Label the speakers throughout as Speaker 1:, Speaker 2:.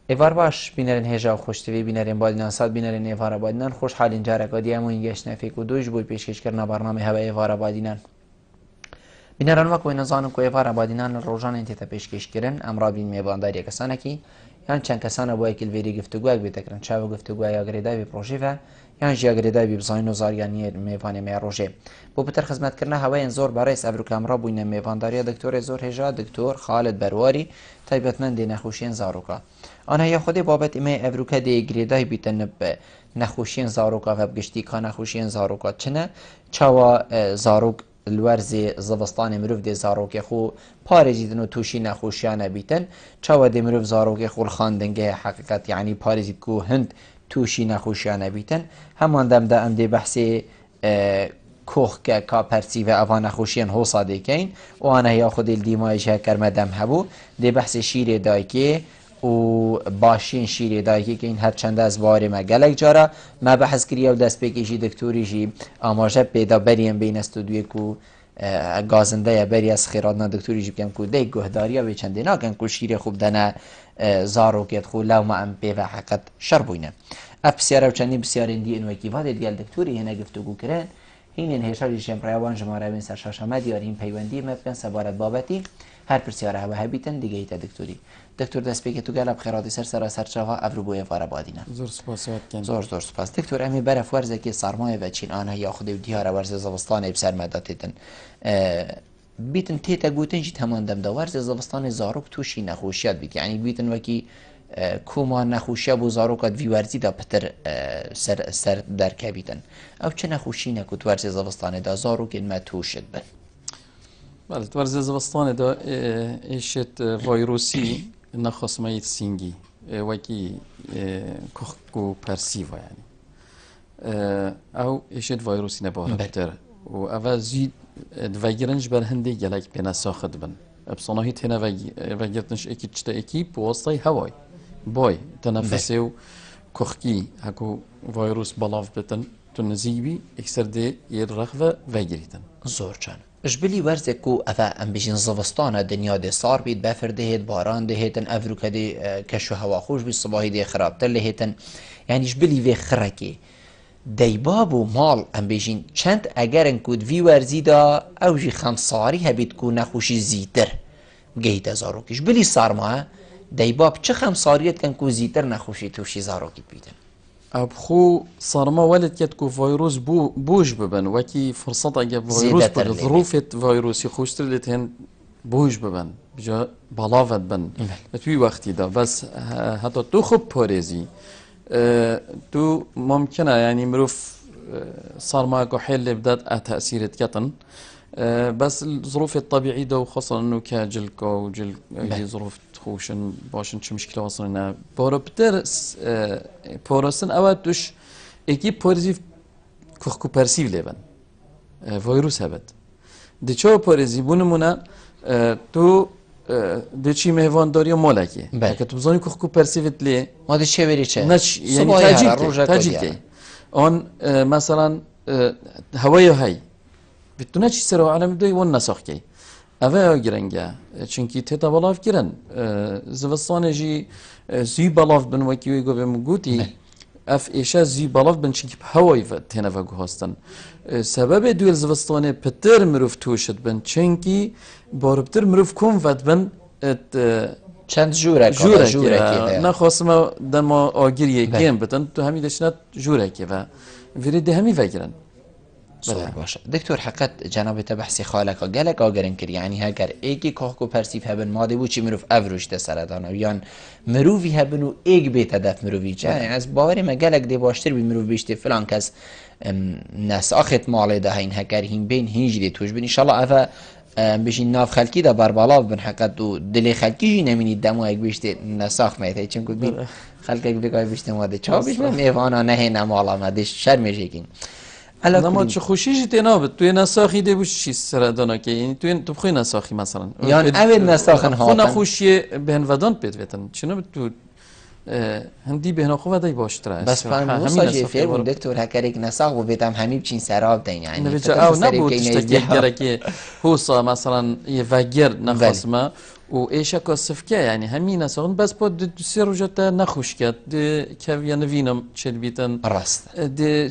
Speaker 1: ایوار باش بینرین هجا خوشتوی بینرین بادینان ساد بینرین ایوار بادینان خوش حالین جارک دیام و اینگش نفیک و دوش بوی پیشکش کردن برنامه هوا ایوار بادینان بینران وقتی نزانم که ایوار بادینان روزانه انتیت پیشکش کردن امر بین میبانداری کسانی کی یان چند کسان با یکل ویری گفتگو بیتکرن چه گفتگو یا گریدای پروژه و یان جیا گریدای بزاین و زاریانی میوان میروجه بو بتر خدمت کردن هوای زور برای ابرو کامرا بوین میوانداری دکتر زور هجا دکتر خالد برواری تایبەتمەندی نەخۆشیên زارۆکە ئەنایە خودی بابەت ئێمە ئەڤروکە دێگرێدای بیتە نەخۆشیên زارۆکە و بگشتی کا نەخۆشیên زارۆکە چنە چاوە زارۆک الوەرزێ زەڤستانی مرۆڤ دێ زارۆکێ خۆ پارێزیدن و تووشی نەخۆشیانە بیتن چاوە دێ مرۆڤ زارۆکێ خۆ خاندنگەیە حقیقەت یعنی پارێزیت و هەند تووشی نەخۆشیانە بیتن هەمان دەمدا ئەم دێ بەحسێ کۆخکە کاپەرسی و ئەوان نەخۆشیان هۆسا دەکەین وانە یا خودی دیمایشە کەرمەدەم هەبوو دێ بەحسێ شیرێ دایکێ و باشین شیرێ دایکی کەین هەرچەندە ئەس بارێمە گەلێک جارە ما بەحث کردیا و دەستپێکیشی دکتۆریژی ئاماژە پێدا بەریەم بینە ستودیۆک و گازندەیە بەری ئەس خێراتنا دکتۆریژی بکەم و دەی گۆهداریە وێ چەندێ ناکەن و شیرێ خوب دەنە زارۆکێت خو لەومە ئەم پێوە حەقەت شەڕ بووینە ئەف پرسیارە و چەندی پرسیارێندی ئنوەکی وادێ دیال دکتۆری هێنە گفتوگو کردن هینên hêşarî şempreyawan ji marevên serşaşeme diyarîn peywendiyê me bikin sebaret babetî her pirsiyara heve hebîtin digehîte diktorî. Diktor destpêkê tu gelek xêratî ser sera serçava ev rû bûye vara badîne.
Speaker 2: Zor spas
Speaker 1: zor zor spas. Diktor em ê beref werzekê sarmayê ve çînane ya xudê û diyara werzê zivistanê bi ser me da têtin. Bîtin tête gotin jî heman demda werzê zivistanê zarok tûşî nexweşiyat bît. Yani bîtin wekî کوما نخوشیه بو زاروکات ویورزی دا پتر سر درکبیدن او چه نخوشی نکوت ورزی زوستانه دا زاروکین ما توشد بن
Speaker 2: بله ورزی زوستانه دا ایشت ویروسی نخصمایت سینگی وکی کخکو پرسیوا یعنی او ایشت ویروسی نباره بتر و اول زید دوگرنج بر هندی گلک بنا ساخت بن بصناهی تنا وگرتنش اکی چتا اکی بواسطه هوای باي تنفسي كوخكي هكو فيروس بلاف بتن تنزيبي اكثر دي يرغفه وجريتن
Speaker 1: زور كان اجبلي ورزكو افا ام بيجين زوستانا دنيا دي صار بيت بفر دهيت باران دهيتن افروكا دي كشو هوا خوش بي صباحي دي خراب تلهيتن يعني اجبلي في خركي ديباب و مال ام بيجين چند اگرن كود في ورزي دا او جي خمساري هبيت كو نخوشي زيتر گهيت ازاروك اجبلي صار معه ديباب چه خمساريت كان كو زيتر نخوشي توشي زاروكي بيتن
Speaker 2: ابخو صارما ولد يتكو فيروس بوج ببن وكي فرصة اجاب فيروس ظروف فيروس يخوشتر لتهن بوج ببن بجا بلاوت بن توي وقتي دا بس حتى تو خب باريزي تو ممكنه يعني مروف صارما كو حل بدات تاثير كتن بس الظروف الطبيعية ده وخاصة انه كجلكو وجل ظروف خوشن باشن چه مشكلة وصلنا باربتر بارسن اوت دوش اکی پارزیف کخکو پرسیو لیبن ویروس هبد ده چه پارزی بونمونه تو ده چی مهوانداری مالکی که تو بزانی کخکو پرسیوت لی
Speaker 1: ما ده چه بری چه؟
Speaker 2: یعنی تاجیل که آن مثلا هوای های بتونه چی سر و عالم دوی ون نساخ کی اوه گرنگه چونکی تتا بلاف گرن زوستانه جی زی بلاف بن وکی گو بهم گوتی اف ایشا زی بلاف بن چونکی هوای و تنه و گوهستن سبب دویل زوستانه پتر مروف توشد بن چونکی باربتر مروف کم ود بن
Speaker 1: چند جورک
Speaker 2: نه خواستم دما آگیریه گیم بتن تو همی دشنت جورک و ولی ده همی وگرن
Speaker 1: صور باشه دکتر حقیقت جناب تبحثی خالق گلک آگرین کری یعنی هگر ایکی کاخکو پرسیف هبن ماده بود چی مروف افروش ده سردانه یان مروفی هبن و ایک بیت هدف مروفی چه از باوری ما گلک دی باشتر بی مروف بیشتی فلان کس نساخت ماله ده این هگر هین بین هینج دی توش بین انشالله افا بشین ناف خلکی ده بربالا بن حقیقت و دلی خلکی جی نمینید دمو اگ بیشتی نساخ میته چون که بین خلک بگای بیشتی ماده چا بیش من میوانا نه نمالا ماده شرمش یکین
Speaker 2: اما چه خوشیش تنابت توی نساخی ده بوش چی سردانا که یعنی تو بخوی نساخی مثلا
Speaker 1: یعنی اول نساخن ها
Speaker 2: خو نخوشی بهن ودان پید ویتن چنو تو هندی بهن خو ودای باشتره
Speaker 1: بس فهم وصاجی فیر بود دکتر هکریک نساخ و بیتم همین چین سراب دین یعنی
Speaker 2: نبیچه او نبود تشتگره که حوصا مثلا یه وگر نخواستمه و ایشا که صفکه یعنی همین نساقن بس با سه روزتا نخوش کرد که یا نوینم چل بیتن
Speaker 1: ڕاست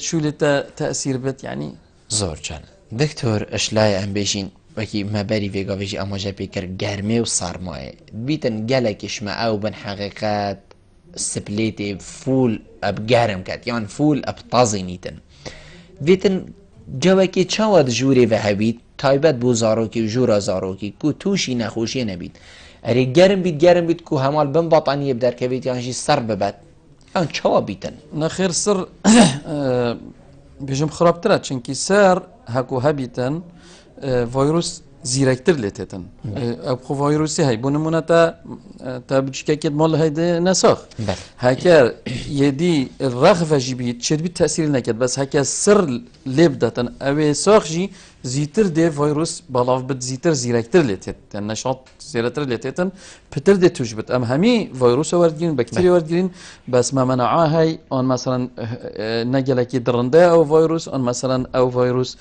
Speaker 2: شولتا تأثیر بد یعنی
Speaker 1: زۆر جان دکتۆر ئەشلای ئەم بێژین وەکی مەبەری vێگاڤێژی ئاماژە پێکرد گەرمێ و سارمایە بیتن gelekîşme ew bin heqîqet سپلێتێ فول ئەب گەرم کات یان فول ئەب تازینیتن vêtin cewekê çawa dijûrê ve hebît taybet bû zarokî û jûra zarokî ku tûşî nexweşiyê nebît erê germ bît ku hemal bin bataniyê bi derkevît yan jî ser bibet yan çawa bîtin
Speaker 2: نخیر سر بيجم خرابترا چنكي سر هكو هبيتن فيروس زيركتر لتتن ابخو فيروسي هاي بونمونا تا بجكاكيد مال هيدا نساخ
Speaker 1: بله.
Speaker 2: هكا يدي الرغفه جيبيت شد بي تاثير نكد بس هكا سر لبدتن اوي ساخ جي زيتر دي فيروس بلاف بد زيتر زيركتر لتتن نشاط زيرتر لتتن بتر دي توجبت ام همي فيروس وردگين بكتيريا وردگين بس ما منعها هاي ان مثلا نجلكي درنده او فيروس ان مثلا او فيروس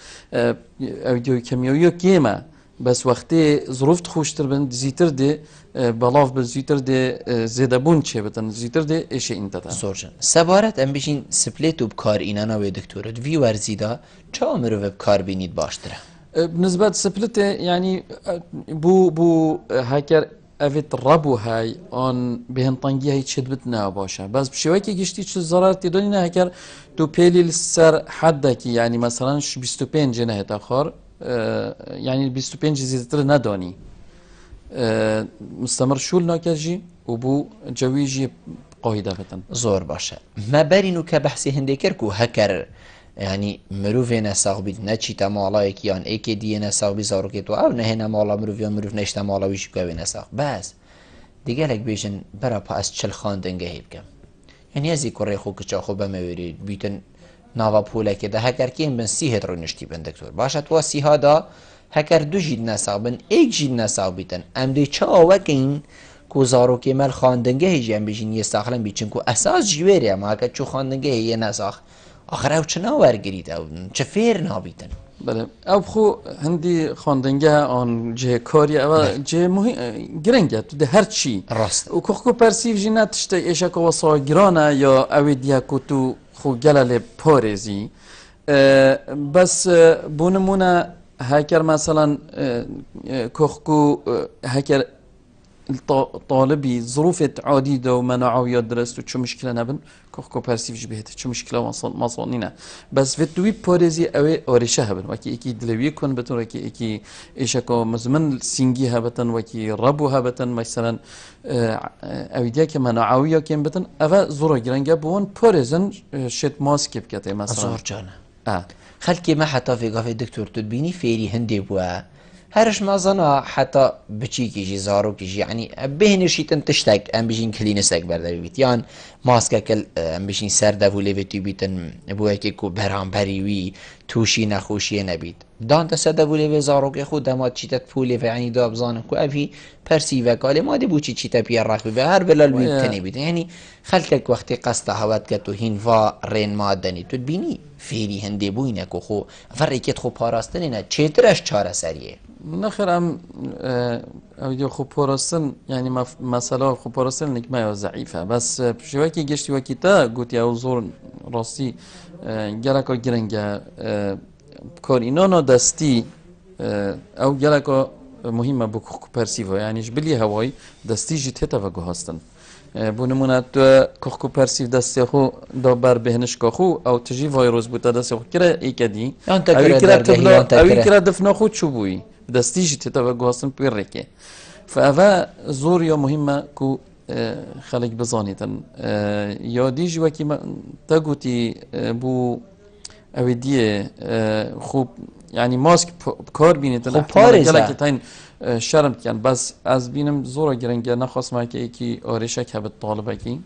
Speaker 2: او كيميائي كيما بس وقتی ظروف خوشتر بن زیتر دی بلاف به زیتر دی زیاده بون چه بتن زیتر دی ایشه این داده
Speaker 1: زۆرجان سەبارەت ئەم بژین سپلێت و بکارئینانە وێ دکتۆرت وی وەرزیدا چاوە مرۆڤ بکار بینیت باشترە
Speaker 2: بالنسبة لسبلته يعني بو هاكر افيت ربو هاي ان بهن طنجي هاي تشدبتنا باشا بس بشويكي جشتي تشو الزرار تدونينا هاكر تو بيلي السر حدكي يعني مثلا 25 جنيه تاخر يعني 25 زيادة نداني مستمر شول ناكجي وبو جويجي قاعدة بتن
Speaker 1: زۆر باشە مەبەرین و کە بەحسی هەندێک کرد و هەکەر ینی مرۆڤێ نەساغ بیت نەچیتە ماڵایەکی یان ئێکێ دیە نەساغ بی زارۆکێت و ئەو نەهێنە ماڵە مرۆڤ مرۆڤ نەیشتە ماڵەویشی کوێ نەساغ بەس دیگەلێک بێژن بەرە پاس چل خاندنگە هەیە بکەم یعنی هەزی کوڕێ خۆ کچاخۆ بەمەوێری بیتن ناوا پولەکێدا هەکەرکێن بن سی هێت ڕۆنیشتی بن دکتۆر باشە توا سیهادا هەکەر دوو ژید نەساغ بن ئێک ژید نەساغ بیتن ئەم دەی چاوەکەین کو زارۆکێ مەل خاندنگە هێژیان بێژین یە ساخلم بی چونکو ئەساس ژوێرە ماکە چوو خاندنگە هەیە نەساغ آخر ئەو چ ناوەرگریت ئەو چ فێر نابیتن
Speaker 2: بله او بخو هندي خواندنگه آن جه کاری او جه مهم گرنگه تو ده هر چی
Speaker 1: راست
Speaker 2: و کوخکو پرسیو جی نتشته ایشا که واسا گرانه یا اوی دیا که تو خو گلال پارزی بس بونمونه هکر مثلا کوخکو هکر طالبي ظروف عديدة ومناعويات درست وشو مشكلة نبن كوخكو بارسيفج بهت شو مشكلة مصانينا بس في التوي باريزي أوي أوريشة هبن وكي إكي دلوي كون بتن وكي إكي إيشاكو مزمن سينجي هبتن وكي ربو هبتن مثلا أوي ديك مناعوية كيم بتن أفا زورا جرانجا بون باريزن شت ماسك بكتي مثلا
Speaker 1: زور جانا خلكي ما حتى في قافي دكتور تدبيني فيري هندي بوا هرش ما ظنا حتى بچيكيجي زاروكيجي يعني بهنشيتن تشتاك ام بيجين كلينسك بردوي بيت يان ماسكا كل ام بيجين سر دافو ليفيتي بيتن بوكي كو برام بريوي توشي نخوشي نبيت دان تسدفو ليفي زاروكي خود دما تشيتت فولي في يعني داب زانم كو افي برسيفا قال ما دي بوچي تشيتا بيار راخ بي هر بلال بيتني بيت يعني خلكك وقتي قصد هوات كتو هينفا رين مادني تدبيني فيري هندي بوينك خو فريكيت خو باراستنينا چترش چاره سريه
Speaker 2: نخير ام او خو پاراستن يعني مثلا خو پاراستن لك ما ضعيفه بس شوكي گشتي وكيتا قلت يا زور راسي گلكا گرنگا كارينانا دستي او گلكا مهمه بو پرسيفو يعني جبلي هواي دستي جيتتا و گهاستن بونمونه تو کوخکو پرسیو دستی خو دو بر بهنش کخو او تجی ویروس بوده دستی خو کرا ایکدی اوی کرا تبلا اوی کرا دفنا خود چو بوی دستی جیت تا و گوهستن پیرکه فاوا زور یا مهمه کو خلق بزانیتن یا دیجی وکی تا گوتی بو اوی دیه خوب يعني ماسك بكار بينت
Speaker 1: خب پارێزە
Speaker 2: تاين شرم كان بس از بينم زورا گرنگه نخواست ما که ایکی آرشک هبت طالبه کی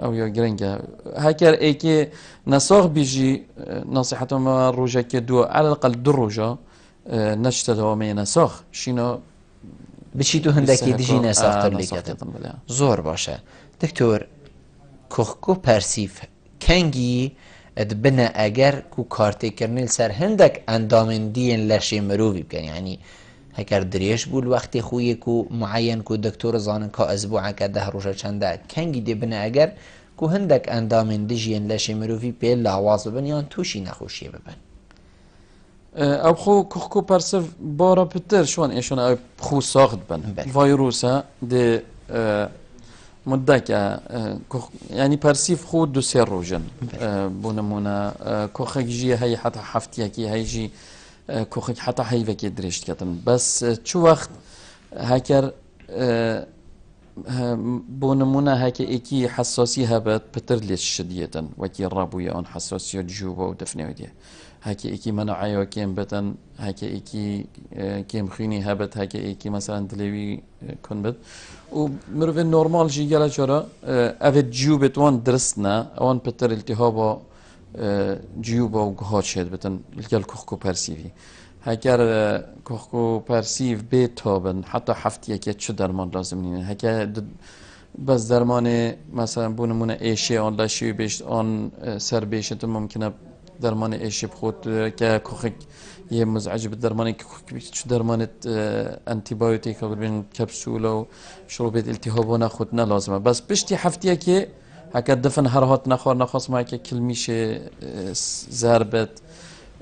Speaker 2: او یا گرنگه هكر ایکی نساخ بيجي نصيحته ما روجا كدو على الاقل دو روجا نشته دوامه نساخ شينا
Speaker 1: بچیتو هەندێکی دژی نەساختر لێکەتن زۆر باشە دکتۆر کوخکۆ پەرسیف کەنگی دبنە ئەگەر و کارتێکردنی سەر هەندێک ئەندامێن دیێن لەشێ مرۆڤی بکەن یعنی هکر دریش بول وقتی خویی کو معین کو دکتور زانن که اسبوع که 10 روزه چنده کنگی دی بنه اگر کو هندک اندامین دیجین لشی مروفی پیل لحواظ ببن یان توشی نخوشیه ببن
Speaker 2: او خو پرسف بارا پتر شوان ایشون او خو ساخت بن فیروسا ده مدة يعني برسيف خود 2 روجن بونمونا كوخك جي هي حتى حفتي كي هي جي كوخك حتى هي فكي دريشت كتن بس شو وقت هكر بونمونا هكا ايكي حساسية هبت بترليش شديدا وكي رابويا ان حساسية جوبا ودفنه وديه هكا ايكي مناعي وكيم بتن هكا ايكي كيم خيني هبت هكا ايكي مثلا دلوي كون بت ومروفين نورمال جي جالا جورا افت جيوبت وان درسنا وان بتر التهابا جيوبا وقهات شد بتن الجال كوخكو برسيفي هكر كوخكو برسيف بيت تابن حتى حفتي يكي شو درمان لازم نين هكا بس درمان مثلا بونمونه ايشي آن لاشي بيش آن سر بيشت ممکنه درمان ايشي بخود که كوخك یه مزعج بالدرمان شو درمانت انتيبيوتيك او بين كبسوله و شربت التهابونه خودنا لازمه بس بشتي حفتيه که هكا دفن هرهات نخواست ما که کلمیش ضربت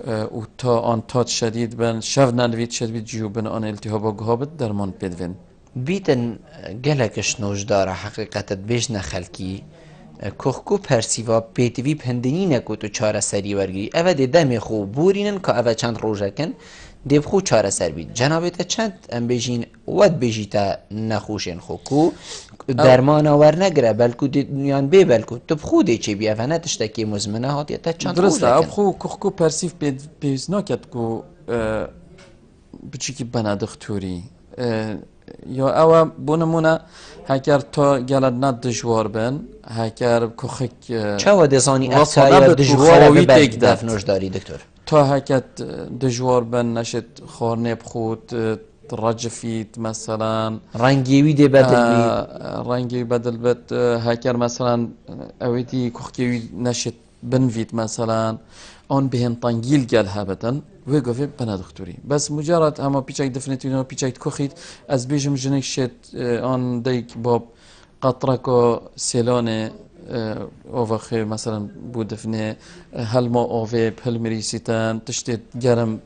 Speaker 2: و تا آن تات شدید بن شف نلوید شدید جیوبن آن التهاب گهابت درمان بدون
Speaker 1: بیتن گلکش نوش داره حقیقتت بیش نخلکی کوخکو پرسیوا پیتوی پندنی نکو تو چاره سری ورگی اوه ده دم خو بورینن که اوه چند روژه کن دیب خو چاره سر بید جنابیت چند ام بیجین ود بیجیتا نخوشین خو کو درمان آور نگره بلکو دیان بی بلکو تو بخو دی چی بی اوه نتشتکی مزمنه هاتی تا چند روژه کن
Speaker 2: درسته اب خو کوخکو پرسیف بیز ناکد کو بچی که بنا دختوری یا او بونمونه هکر تا گلد ند دجوار بن هکر کوخک
Speaker 1: چه و دزانی افتایا دجوار ببر دفنوش داری دکتر
Speaker 2: تا هکت دجوار بن نشد خورنه بخود رجفیت مثلا
Speaker 1: رنگیوی دی بدل
Speaker 2: رنگی بدل بد هکر مثلا اویدی کوخکیوی نشد بنفيت مثلا آن بهن طنجيل قال هابتن ويقف بنا دكتوري بس مجرد اما بيجاي دفنتينو بيجاي كوخيت از بيجم جنك شت آن ديك باب قطركو سيلانه اوفخي مثلا بودفنه هل ما اوفيب هل مريسيتان تشتت جرم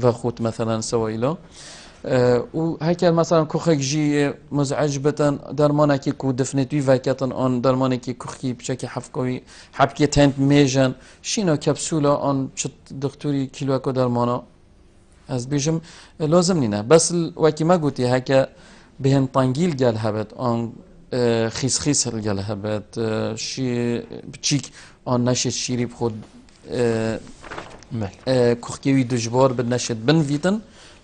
Speaker 2: وخوت مثلا سويلو و هيكل مثلا كوخك جي مزعج بتن درمانكي كو دفنتوي وكتن آن درمانكي كوخكي بشكل حفكوي حبكي تنت ميجن شينو كبسولا آن شت دكتوري كيلوكو درمانا از بيجم لازم نينه بس وكي ما قلتي هكا بهن طنجيل قال هبت آن خيس قال هبت شي بتشيك آن نشت شيري بخود كوخكي دجبار بنشت بنفيتن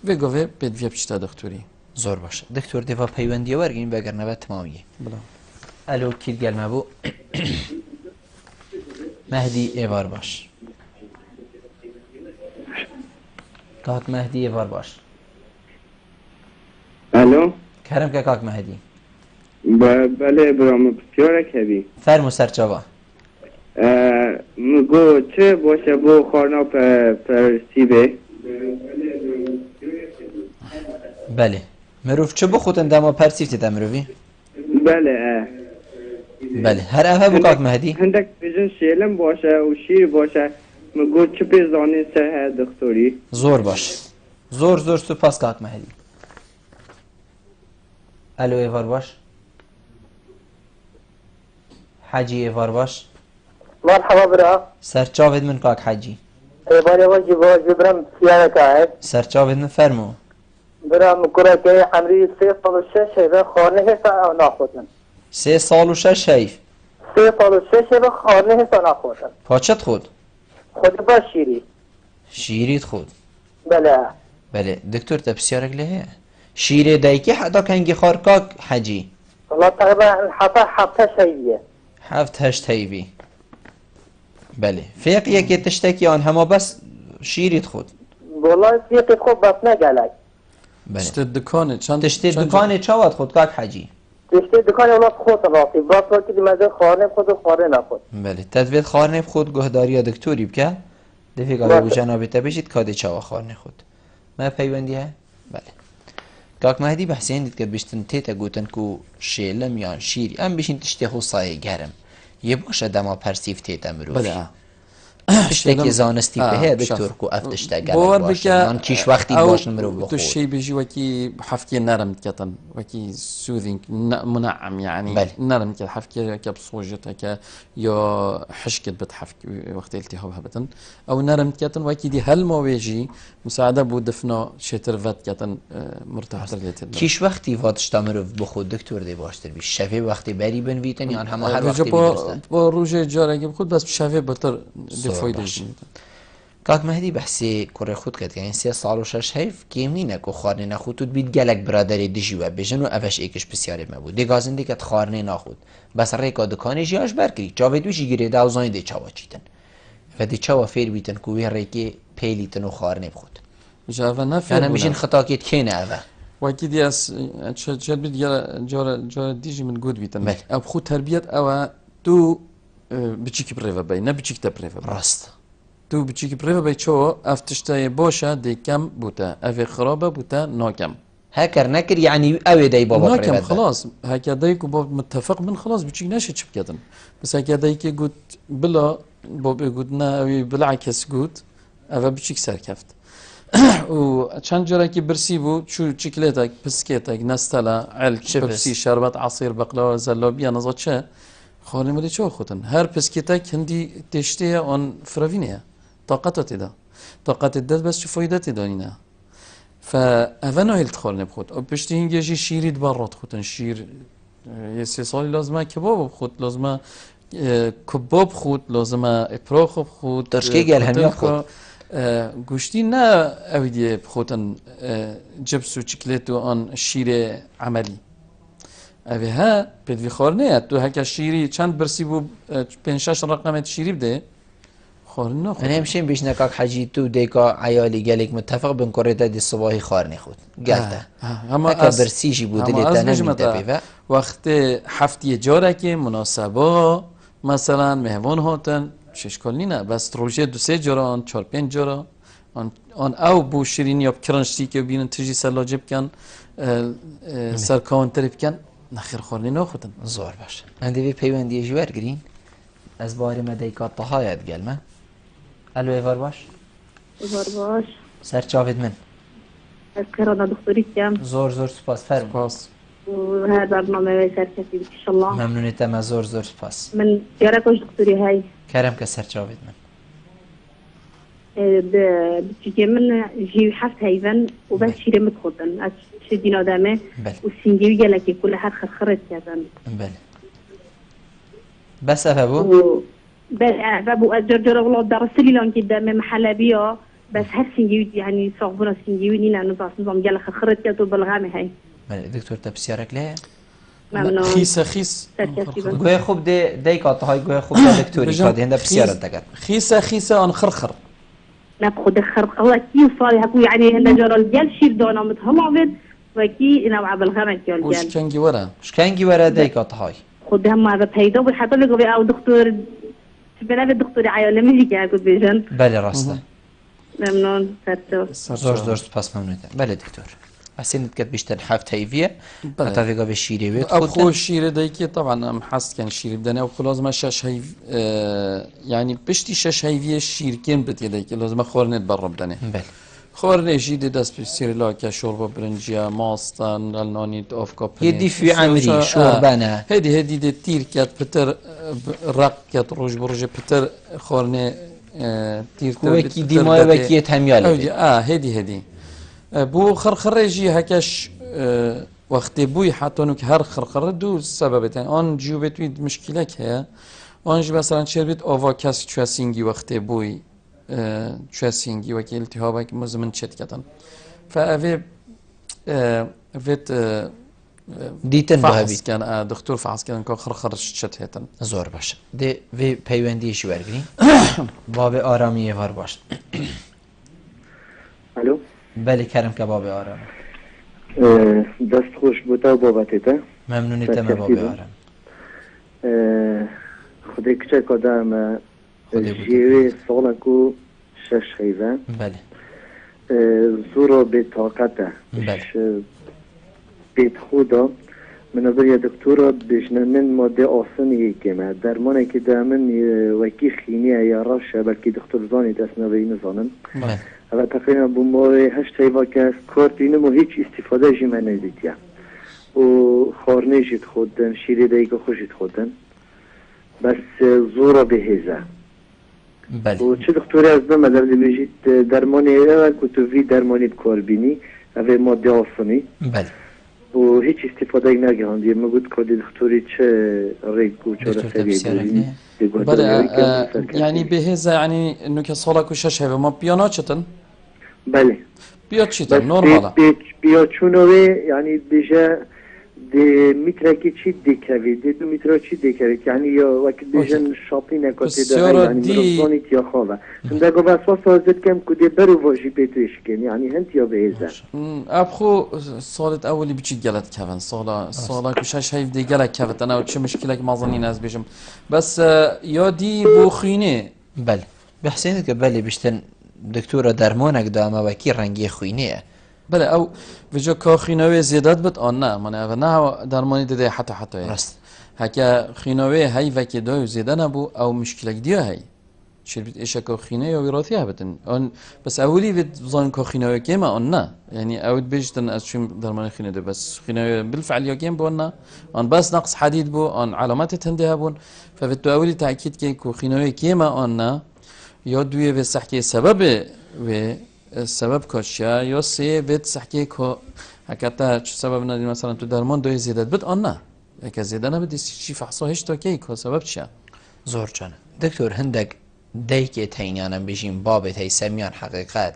Speaker 2: وگوه بدویه پشتا دکتوری
Speaker 1: زور باشه دکتور دیوا پیوندی ورگین بگر نبات تمامیه
Speaker 2: بلا
Speaker 1: الو کید گل مبو مهدی ایوار باش کاک مهدی ایوار باش
Speaker 3: الو
Speaker 1: کرم که کاک مهدی
Speaker 3: بله برام بسیاره کبی
Speaker 1: فرمو سرچاوا
Speaker 3: مگو چه باشه بو خارنا پر سیبه
Speaker 1: بله مروف چه بخوتن دما پرسیفتی دا مروفی؟ بله هر اوه بکاک مهدی؟
Speaker 3: هندک بیجن شیلم باشه و شیر باشه مگو چه پیزانی سه دکتوری؟
Speaker 1: زور باش زور سپاس کاک مهدی الو ایوار باش حاجی ایوار باش
Speaker 4: مرحبا برا
Speaker 1: سرچاوید من کاک حاجی
Speaker 4: ایواری واجی واجی برم سیاره که
Speaker 1: سرچاوید من فرمو
Speaker 4: برام کرا که عمری 3 شیبه خانه هست او ناخودن
Speaker 1: 3 سال و 6 حیف
Speaker 4: 3 شیبه خانه هست او ناخودن
Speaker 1: پاچت خود
Speaker 4: خود با
Speaker 1: شیریت خود
Speaker 4: بله
Speaker 1: دکتور تا بسیارک لهه شیره دایکی حدا کنگی خارکاک حجی
Speaker 4: والله تقریبا 7 شیبیه
Speaker 1: 7-8 حیفی بله فیق یکی تشتکی آن هما بس شیریت خود
Speaker 4: والله فیقی خود بس نگلک
Speaker 2: تشت دکانه
Speaker 1: تشت دکانه چاواد خود کاک حجی
Speaker 4: تشت دکانه ولاد خود راقی باید وقتی مزه خانه خود و خانه نخود
Speaker 1: بله تدوید خانه خود گهداری دکتوری بکه دفعه گاهی بو جنابی تا بشید کاده چاوا خانه خود ما پیوندی ها؟ بله کاک مهدی بحثین دید که بیشتن تیتا گوتن کو شیلم یان شیری ام بیشین تشتی خو سایه گرم یه باشه دما پرسیف تیتا مروفی
Speaker 2: بله
Speaker 1: تشتێکی زانستی پێ دکتۆر و ئەف تشتە گەلێک باشە من کیش وەختی باشن مرۆڤ بخۆ
Speaker 2: توشي بيجي وكي حفكي نرم كتن وكي سوذينج منعم يعني
Speaker 1: بله.
Speaker 2: نرم كت حفكي كبصوجتك يا حشكت بتحفكي وقت التهاب هبتن او نرم كتن وكي دي هل ما بيجي مساعدة بودفنا شتر فت كتن مرتاح ترليت
Speaker 1: کیش وەختی وا تشتا مرۆڤ بخۆ دکتۆر دەی باشتر بی شەفێ وەختی بەری بنویتن یان هەموو هەر وەختی بیدرستن
Speaker 2: با روجه جارگی بخود بس شفه بتر دفاعی
Speaker 1: باش.
Speaker 2: داشتن
Speaker 1: کاک مهدی بحثی کوڕی خود کرد یعنی 3 ساڵ و 6 هەیف کێمینە و خواردنی نەخوت بیت گەلک برادری دژی وە بێژن و ئەڤش ئێکش پرسیارێ مەبوو دێگازن دیکەت خواردنی ناخوت بەس ڕێکا دکانی ژیاش بەرکری چاوێ دوشی گیرێدا و زانی دێ چاوە چیتن و دی چاوە فێر بیتن کو وێ ڕێکێ پێلیتن و خواردنی بخوت
Speaker 2: جافا نافع
Speaker 1: یانە بژین خەتاکێت کێنە ئەڤە
Speaker 2: وكي دياس شاد بيت جارة ديجي من جود بيتن
Speaker 1: بله.
Speaker 2: أب خو تربية أو تو بتشيك بريفا باي نا بتشيك تبريفا
Speaker 1: ڕاست
Speaker 2: تو بتشيك بريفا باي شو أفتشتاي بوشا دي كم بوتا أفي خرابة بوتا ناكم
Speaker 1: هەکەر نەکرد یعنی ئەوێ دەی بابا
Speaker 2: ناكم
Speaker 1: پڕێبەت بە.
Speaker 2: خلاص هكا دايك وباب متفق من خلاص بتشيك ناشي تشب كدن بس هكا دايك قلت بلا باب قلنا أوي بالعكس قلت أفا بتشيك سركفت و چند جرا که برسی بود شو چیکلتک بسکتک نستلا علک
Speaker 1: چه
Speaker 2: بپسی
Speaker 1: بس؟
Speaker 2: شربت عصیر بقلاوه زلابی نزا چه خالی ملی چه خودن هر پسکتک هندی تشته آن فراوینه طاقتت ده طاقت ده بس چه فایدت دانینه فاونا هیلت خال بخود و پشتی هنگیجی شیرید برات خودن شیر یه 3 سالی لازمه کباب خود لازمه کباب خود لازمه اپراخ خود
Speaker 1: تشکی گل همی خود.
Speaker 2: گوشتی نه اویدیه بخوتن جبس و چکلت و آن شیر عملی اوی ها بدوی خور نه تو هکا شیری چند برسی بو 5-6 رقمت شیری بده خور نه خود
Speaker 1: من همشین بیش نکاک حجی تو دیکا عیالی گلک متفق بن کوریتا دی صباحی خارنی خود گلتا هکا برسیجی بوده لیتا نمیده پیوه
Speaker 2: وقت هفتی جاره که مناسبه مثلا مهمان هاتن شش نه بس روزه 2-3 جاره آن 4-5 جاره آن او بو شیرین یا کرنشتی که بینن تجی سلاجب کن سرکان تریب کن نخیر خورنی ناخودن
Speaker 1: زور باشه من دیوی پیوندی جوار گرین از باری مدیکات طهایت گلمه الو ایوار باش
Speaker 5: باش
Speaker 1: سر چاوید من
Speaker 5: از کرانا دکتوری کم
Speaker 1: زور سپاس فرم
Speaker 2: پاس
Speaker 5: وهذا برنامج شركتي ان شاء الله
Speaker 1: ممنونیتم از زور سپاس
Speaker 5: من جاركوش دكتوري هاي
Speaker 1: کرم که سر چاوید من
Speaker 5: بتجي من جي حفت هيفن وبس شيري متخدن شدينا دامه
Speaker 1: بله
Speaker 5: والسنجيوي جالك كل حد خرخرت كذا
Speaker 1: بله بس افبو
Speaker 5: بابو جرجر اولاد درس لي لان قدام محلبيه بس هالسنجيوي يعني صعبنا السنجيوي لنا نظام جال خرخرت كذا بالغامه هاي
Speaker 1: بله دکتور تبسیارک له
Speaker 5: ممنون
Speaker 2: خیس
Speaker 1: گوه خوب دیکات های گوه خوب دکتوری کادی هنده بسیارت دکت
Speaker 2: خیس آن خرخر
Speaker 5: ناخذ خرق كي صار هكو يعني هنا جرى الجال شير دونا متهلعبت وكي نوع بالغمك يا
Speaker 2: وش
Speaker 5: الجال
Speaker 2: كان ورا
Speaker 1: شکنگی وره دیکات های
Speaker 5: خد هم هذا بهيدا وحتى لقوا او دكتور بلا الدكتور عيال ميجي كنت بيجن
Speaker 1: بله راسته
Speaker 5: ممنون فرتو
Speaker 1: زور سپاس ممنونیتم بله دکتور حسين كانت بيشتن حافت هيفيه
Speaker 2: بله.
Speaker 1: متفقه بالشيري ويت
Speaker 2: اب خو الشيره دايكي طبعا ام حس كان شير بدنا او خلاص ما شاش هي يعني بشتي شاش هيفيه الشير كان بدي دايكي لازم خورنت برا بدنا
Speaker 1: بله
Speaker 2: خورنه جديد داس بيصير لا كشوربه برنجيا ماستن النونيت اوف كوبن
Speaker 1: يدي في عمري شوربانا
Speaker 2: هدي دي تير كات بتر رق كات روج برج بتر خورنه تير
Speaker 1: وكي ديما وكي تهميال
Speaker 2: هدي بو خرخرجي هكاش وقت بوي حتى انك هر خرخره دو سببتين آن جوبت مشكلة هي آنج مثلا شربت آوا کسی چوسینگی وقت بوی چوسینگی وکی التهابک مزمن چت کتن فأوی ویت
Speaker 1: دیتن
Speaker 2: فحص كان دكتور فحص كان خرخرش چت هتن
Speaker 1: زور باشه ده وی پیوندیشی ورگرین باب آرامیه ور باش
Speaker 3: الو
Speaker 1: بله کرم که باب آرام
Speaker 3: دست خوش بوده بابتیده
Speaker 1: ممنونیتم باب آرام
Speaker 3: خودی کچه کدام
Speaker 1: خودی بوده.
Speaker 3: جیوی سالکو 6 حیوان
Speaker 1: بله
Speaker 4: زور به طاقته
Speaker 1: بله.
Speaker 4: بیت خودا من برای دکتر بجنه من ماده آسانی که ما درمانه که دامن وکی خینیه یا راشه بلکه دکتر زانی دست نوی نزانم
Speaker 1: بله.
Speaker 4: و تقریبا بومای هشت ایوا که از کارتینم و هیچ استفاده جی من ندیدیم و خارنه جید خودن شیری دیگه خوشید خودن بس زورا به هزه
Speaker 1: بله.
Speaker 4: و چه دکتری از دم در دیویجید درمانی کتوی درمانی کاربینی اوه ماده آسانی
Speaker 1: بله.
Speaker 4: و هیچ استفاده نگهاندی مگود که دکتری چه ریگو چه
Speaker 1: دکتور تفسیرک
Speaker 2: بله يعني بهذا يعني انه كصالك وشش هذا ما بيانا چتن
Speaker 4: بله
Speaker 2: بيات چتن نورمالا
Speaker 4: بيات چونوه يعني بيجا دي متر کی چی دیکوی دی دو متر چی دیکوی یعنی یا وقتی بیشن شاپی نکاتی داره یعنی مرزانی تیا خواه هنده گو بسوا سازد کم کدی برو واجی پیتوش کن یعنی هنت یا بهزه
Speaker 2: ابخو صالت اولی بچی گلت کفن صالا کشش هیف دی گلت کفت انا و چه مشکلک مازنین از بیشم بس یا دی بوخینه
Speaker 1: بله بحسين بله بيشتن دكتورة درمانك دامه وكي رنگي خوينيه
Speaker 2: بله او وجا كاخينوي زيادات بت نه من او نه درماني دده حتى
Speaker 1: راست
Speaker 2: هكا خينوي هاي وكي دو زياده نبو او مشكلك ديو هاي شربت ايش كاخينه يا وراثيه بتن ان بس اولي بت زان كاخينوي كيما نه يعني او بيجتن از شو درمان خينه ده بس خينوي بالفعل يا كيم بونا ان بس نقص حديد بو ان علامات تندها بون فبتو اولي تاكيد كي كاخينوي كيما نه یا دوی و سحکی سبب و سبب کاشیا یا سه و سحکی که هکتا چه سبب نداری مثلا تو درمان دوی زیادت بد آن نه اگه زیاده نبودی چی فحصاهش تا کی که سبب چیه
Speaker 1: زور جان دکتور هندک دیگه تینیانم بجیم بابت هی سمیان حقیقت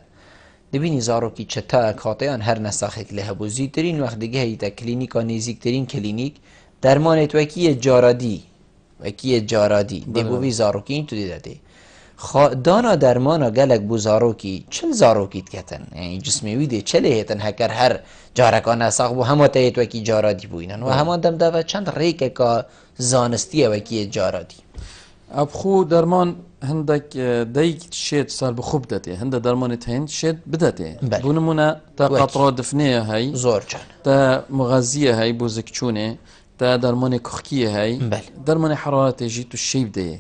Speaker 1: دبینی زارو کی چتا کاتیان هر نسخه له بوزی ترین وقت دیگه هی تا کلینیکا نزیک ترین کلینیک درمان تو کی جارادی دبوی زارو کی تو دیده دانا درمانا گلک بو زاروکی چل زاروکیت کتن یعنی جسمی ویده چله هیتن هکر هر جارکان اساق بو همه تایت وکی جارادی بوینن و همان دم دو چند ریک که زانستیه وکی جارادی
Speaker 2: ابخو درمان هندك دايك شيت صار بخوب داتي هند درمان تهند شيت بداتي بونمونا تا قطرة دفنية هاي
Speaker 1: زور جان
Speaker 2: تا مغازية هاي بوزكچونه تا درمان كخكية هاي درمان حرارة جيتو الشيب دي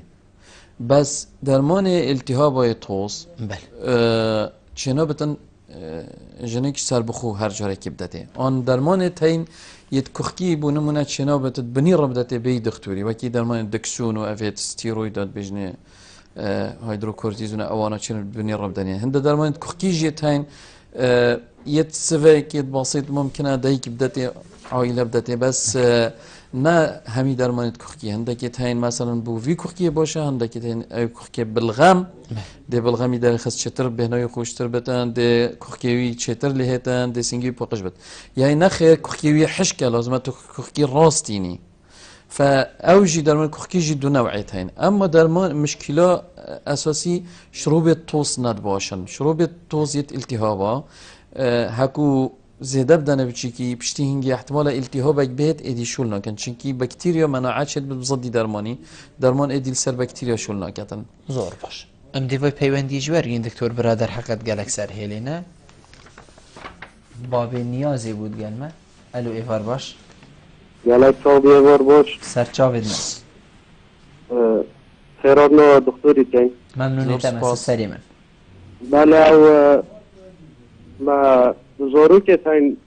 Speaker 2: بس درمان التهاب توس
Speaker 1: بله
Speaker 2: چنا بتن جنیک سر بخو هر جاره کی بدته آن درمان تین یت کخکی بونمونه چنا بتت بنی ربدته بی دکتوری و کی درمان دکسون و افیت استیرویدات بجنه هیدروکورتیزون اوانا چن بنی ربدنی هند درمان کخکی جتین یت سویک یت بسيط ممکنه دایک بدته عائله بدته بس نه همی درمانت کخکی هندکی تاین مثلا بو وی کخکی باشه هندکی تاین ای کخکی بلغم ده بلغمی در خص چتر بهنای خوشتر بتن ده کخکیوی چتر لهتن ده سنگی پاقش بت یعنی نخیر کخکیوی حشکه لازمه تو کخکی راستینی فاوجي درمان كخكي جي دو نوعيتين اما درمان مشكله اساسي شروب الطوس ند باشن شروب الطوس يت التهابا هكو زیاده بدنه بچی کی پشتی هنگی احتمال التهابک بهت ادی شول نکن چونکی باکتریا مناعت شد بزدی درمانی درمان ادیل سر باکتریا شول نکتن
Speaker 1: زور باش ام دیوی پیوندی جوارین دکتور برادر حقت گلک سر هیلینه باب نیازی بود گلمه الو ایوار باش
Speaker 4: گلک چاوی ایوار باش
Speaker 1: سر چاوید نه
Speaker 4: خیرات نه دکتوری تین
Speaker 1: ممنونیتم از سری من
Speaker 4: بله او ما زارو که تاین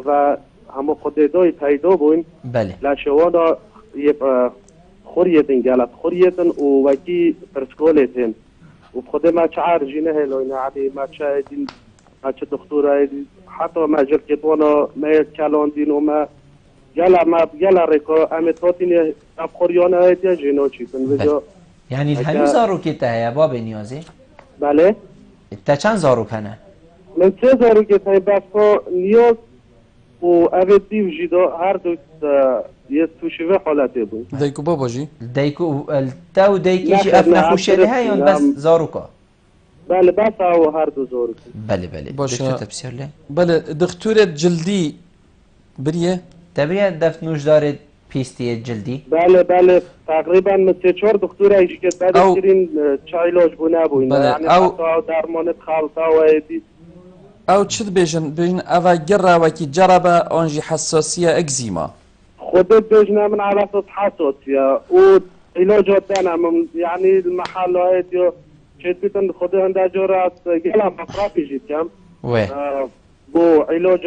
Speaker 4: و همه خوددای تایدا بوین
Speaker 1: بله
Speaker 4: لشوانا یه خوریتن گلت خوریتن و وکی پرسکولتن و خود ما چه عرجینه هلوینه عدی ما چه دین ما چه دکتوره حتی ما جرکتوانا ما کلاندین و ما گلا ریکا امتاتین افخوریانه هایدیا جینا چیتن
Speaker 1: بله یعنی همین زارو که تایه باب نیازی؟
Speaker 4: بله
Speaker 1: تا چند زارو کنه؟
Speaker 4: من 3000 که تای بس نیاز و اوه دیو جدا هر دو یه توشیوه حالته بود
Speaker 2: دایکو بابا جی
Speaker 1: دایکو تا و دایکیش اف نخوشه ها یا بس زاروکا
Speaker 4: بله بس او هر دو زاروکا
Speaker 1: بله دکتور تبصیر له
Speaker 2: بله دکتور جلدی بریه
Speaker 1: تبریه دفنوش داره پیستی جلدی
Speaker 4: بله تقریبا مثل 4 دکتور ایشی که بعد کرین چه علاج بونه بوینه یعنی حتی درمانت خالتا و ایدی
Speaker 2: او چت بيجن اوا جرى وكي جرب انجي حساسيه اكزيما
Speaker 4: خودت بجنا من على اساس حساسيه وعلاجات انا يعني المحلات يو شد بتن خودها عندها جرات قلم مصرفي جيت كم
Speaker 1: وي
Speaker 4: بو علاج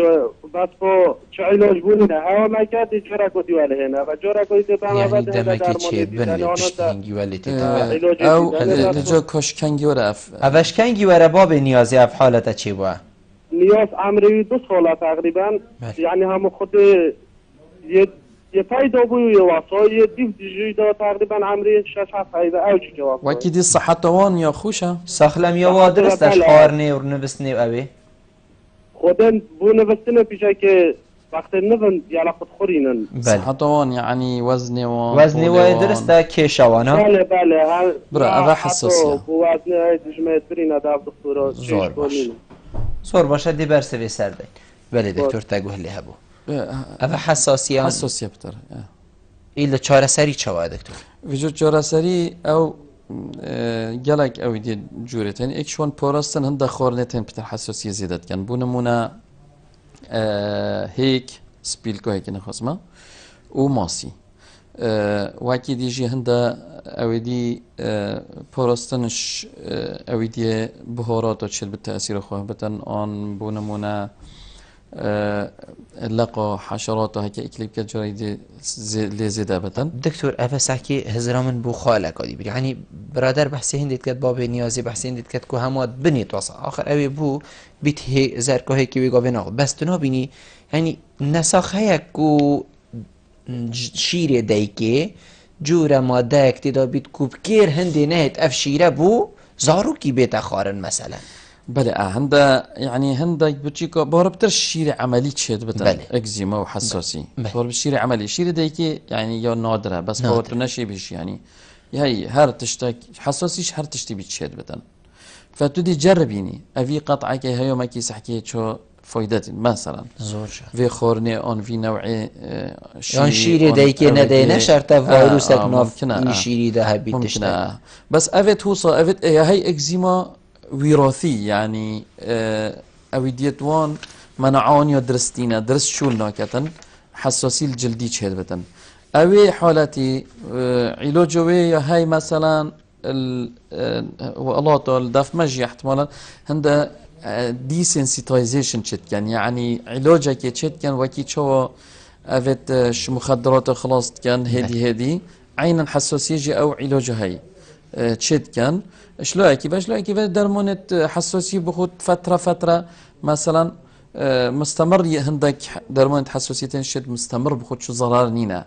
Speaker 4: بس بو چه علاج بودن هوا ما كانت جرا كنتي ولا هنا فجرا كنتي تمام
Speaker 1: يعني
Speaker 4: بعد
Speaker 1: دمك تشيد بن بشتنگي ولتي
Speaker 2: او لجا كشكنگي ورف
Speaker 1: اوشکنگی وره باب نیازی اف حالتا چی بوا؟
Speaker 4: نیاز عمری 2 سال تقریبا يعني هم خود یه فایده بو یه واسه دیو دیجا تقریبا عمری 6 فایده او چی جواب
Speaker 2: وكي دي صحة وان يا خوشا
Speaker 1: ساخلم یا وادرستش خارنه و نوستنه و اوی؟
Speaker 4: خودن بو نوستنه پیشه که وقت نفن یالا خود خورینن
Speaker 1: بله
Speaker 2: صحة وان يعني وزني وان
Speaker 1: وزنی و درسته کشوانا؟
Speaker 4: بله
Speaker 2: برا اوه حساسية
Speaker 4: بو وزنه دجمه برینه دا دکتورا
Speaker 1: زور باش زور باشه دی برسوی سردین بله دکتور تگوه لی هبو اوه حساسیان
Speaker 2: حساسية بتر
Speaker 1: ایل چاره سری چه وای دکتور؟
Speaker 2: وجود جراسري او جالك او دي جورتين اكشوان بوراستن هندا خورنتين بتر حساسية زيادت كان بو نمونا هيك سبيلكو هيك نخصمه وماسي واكي ديجي هندا او دي بوراستنش او دي بهارات تشيل بالتأثير خواه بتن آن بو نمونا لقا حشرات هيك اكليب كجري دي لزيدا بتن
Speaker 1: دکتور اوه سحکی هزرا من بو خالک آدی بری یعنی برادر بحثی هندید کد باب نیازی بحثی هندید کد که همات بنیت واسه آخر اوه بو بیت هی زرکو هی که بگاوه ناغد بس تو نابینی یعنی نساخ هیکو شیر دیگه جور ماده اکتدا بیت کوب کیر هندی نهت اف شیره بو زارو کی بیت خارن مثلا
Speaker 2: بله هندا يعني هندا بتشيكو بهربتر الشير عملي تشد بتن
Speaker 1: بله.
Speaker 2: اكزيما وحساسي
Speaker 1: بله.
Speaker 2: بهرب الشير عملي الشير ديكي يعني يا نادره بس
Speaker 1: نادر.
Speaker 2: بهرب نشي بيش يعني هي هر تشتك حساسيش هر تشتي بتشد بتن فتودي جربيني افي قطعك هيو ما كيس حكي شو فايدتي مثلا
Speaker 1: زور شد
Speaker 2: في خورني اون في نوعي
Speaker 1: یان شیری دیگه نده نشرت ویروس اکناف این شیری ده هبیت
Speaker 2: ممكن
Speaker 1: تشتغل
Speaker 2: بس افت هو افت هي اكزيما وراثي يعني او ديتوان منعان يا درستينا درس شول ناكتن حساسي الجلدي تشهد بتن اوي حالتي علاجوي هاي مثلا والله الدف مجي احتمالا هندا desensitization تشد يعني علاجك تشد كان وكي شو افت مخدرات خلاص كان هدي عينا حساسية او علاجه هاي تشد كان شلوكي درمونت حساسية بخود فترة مثلا مستمر هندك درمونت حساسية شد مستمر بخود شو ضرر نينا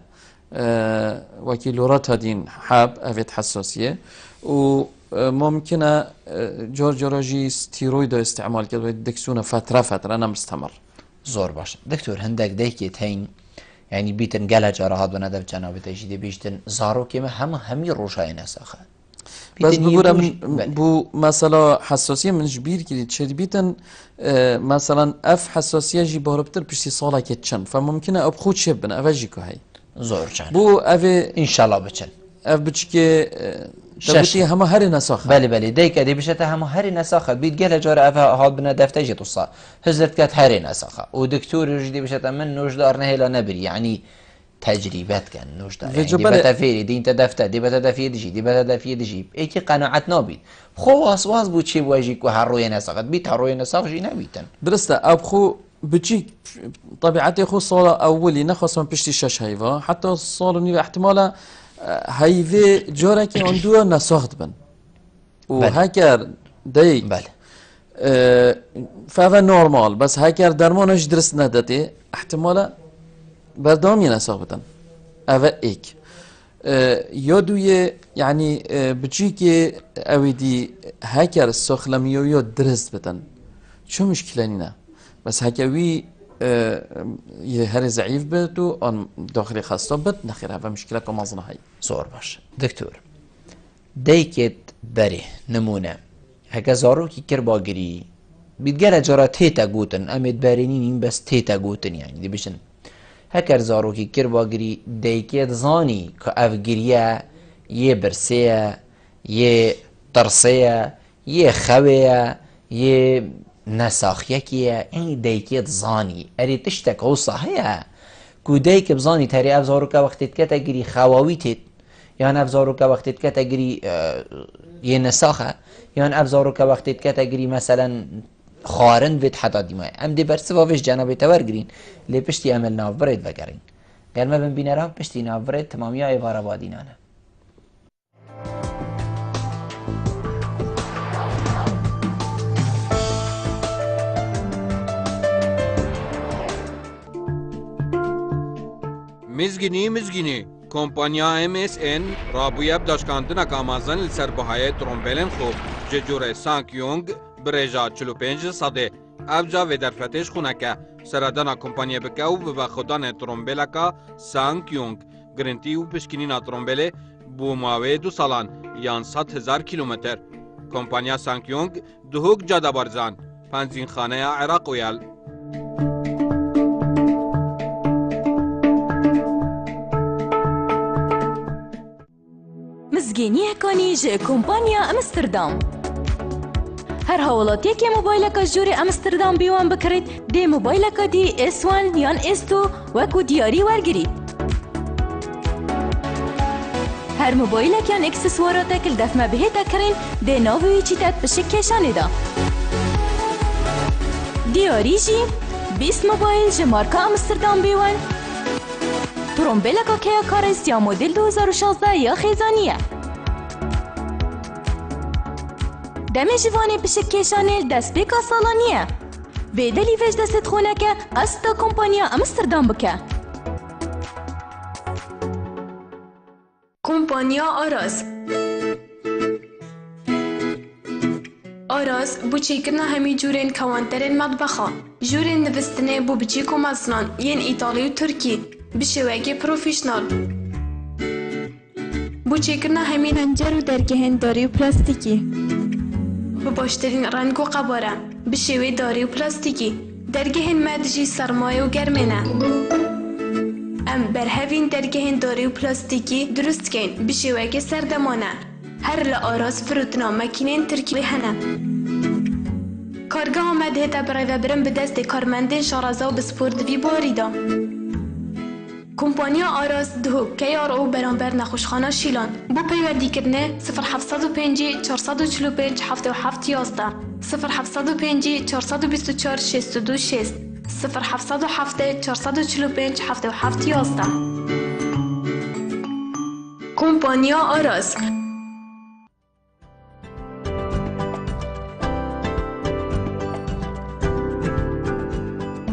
Speaker 2: وكيلورات هادين حاب افيت حساسية وممكن جورجي ستيرويد استعمال كده دكسونه فترة انا مستمر
Speaker 1: زور باش دكتور هندك ديكي تين يعني بيتن قالها جراحات بنادم جنابه تجدي بيشتن زارو كيما همي روشاي نساخه
Speaker 2: بس بقول بو مثلا حساسية من جبير كده تشد بيتن مثلا اف حساسية جي بهربتر بشتي صالة كتشن فممكن ابخود شبن افاجيكو هاي
Speaker 1: زور جان
Speaker 2: بو افي
Speaker 1: ان شاء الله بچن
Speaker 2: اف بچكي تبتي هما هري نساخة
Speaker 1: بله ديك ادي بشتا هم هري نساخه بيت قال جار افا هاد بنا دفتجي تصا هزرت كات هري نساخه ودكتور يجدي بشتا من نوجدار نهيلا نبري يعني تجربات كان نوجدار يعني دي بتا فيري دي انت دفتا دي بتا دفي دجي دي بتا دفي دجي ايكي قناعت نابيد خو واس بو تشي بواجيك وهروي نساخه بيت هروي نساخ جي نبيتن
Speaker 2: درسته ابخو بتجيك طبيعتي خو صالة اولي نخص من بشتي شش هيفا حتى الصالة نيفا احتمالا هيفي جاركي عندو نساخت بن وهكر ديك
Speaker 1: بله
Speaker 2: فهذا نورمال بس هكر درمانش درس ندتي احتمالا بردام ينساخ بتن هذا ايك يادوي يعني بتجيكي اويدي هكر السخلميو يو درس بتن شو مشكلة نينا بس هكوي هر ضعيف بتو ان داخل خاصة بت نخير هذا مشكلة كم أظن هاي
Speaker 1: زور باش دكتور ديكت بري نمونة هكا زارو كي كربا جري بيتجرى جرى تيتا جوتن امد بارينين بس تيتا جوتن يعني دي بشن هكر زارو كي كربا جري ديكت زاني كأف جريا يه برسيا يه ترسيا يه خويا يه نساخیەکیە ئەی دەیکێت زانی ئەرێ تشتێک هەوسا هەیە کو دایک بزانی تەری ئەف زارۆکە وەختێت کەتە گیری خاواوی تێت یان ئەف زارۆکە وەختێت کەتە گیری یە نەساخە یان ئەف زارۆکە وەختێت کەتە گیری مەسەلەن خواردن بێت حتا دیمای ئەم دێ بەرسەوەش جانەبێتە وەرگرین لێ پشتی ئەمە ناوبڕێت بەگەڕین گەرمە بن بینەران پشتی ناوبڕێت تەمامیە ئێوارە بادینانە
Speaker 6: مزگینی کۆمپانیا MSN ڕابوویە داشکاندنەکە ئامازن لەسەر بەهایە ترۆمبێلên خۆ ji cûrê Sankyong bi rêja 45 sedê ev ca vê derfetêş xûneke seredana kompanyê bike û bi vexwedanê trombêleka Sankyong girintî û piştgirîna trombêlê bû mavê 2 salan yan 100,000 kilometr. Kompanya Sankyong dihûk Cada Barzan penzînxaneya Iraq û yel.
Speaker 7: مزگینیەکانی ji کۆمپانیا ئەمستردام هەر هەوڵاتیەکێ مۆبایلەکە ژوورێ ئەمستردام بیوان بکڕیت دێ مۆبایلەکە دی S1 یان S2 وەکو دیاری وەرگریت هەر مۆبایلێکیان ئەکسسواراتێک لە دەفمە بهێتە کڕین دێ ناوی چیتەت پشک کێشانێدا دیاری ژی 20 مۆبایل ji مارکە ئەمستردام بیوان ترۆمبێلەکە کەیە کارێست یا مۆدل 2016 یا خێزانیە دەمێ ژیوانێ پشک کێشانێ دەستپێکا ساڵانیە بێدەلی vêj destê xûneke asta kompanya ئەمستردام بکە
Speaker 8: Kompanya Aras Aras bu çêkirina hemî cûrên kewanterên medbexa jûrên nivîstinê bû biçîk û meznan yên Îtalî û Tirkî bi şêwekê profîşnal bu çêkirina hemî pencer û dergehên darî û plastîkî bi başterîn reng û qebare bi şêwê darî û plastîkî dergehên me dijî sermaye û germê ne em berhevîn dergehên darî û plastîkî durust dikein bi şêwekê serdemane her li Aras firotina makînên Tirkî hene kargeha me dihête birêvebirin bi destê karmendên şaraza û bi spor di vî barî da Kompanya Aras dihûk keyar û beramber nexweşxana Şîlan bû peywendîkirinê 0705 445 77 11 0705 424 62 6 0707 445 77 11 Kompanya Aras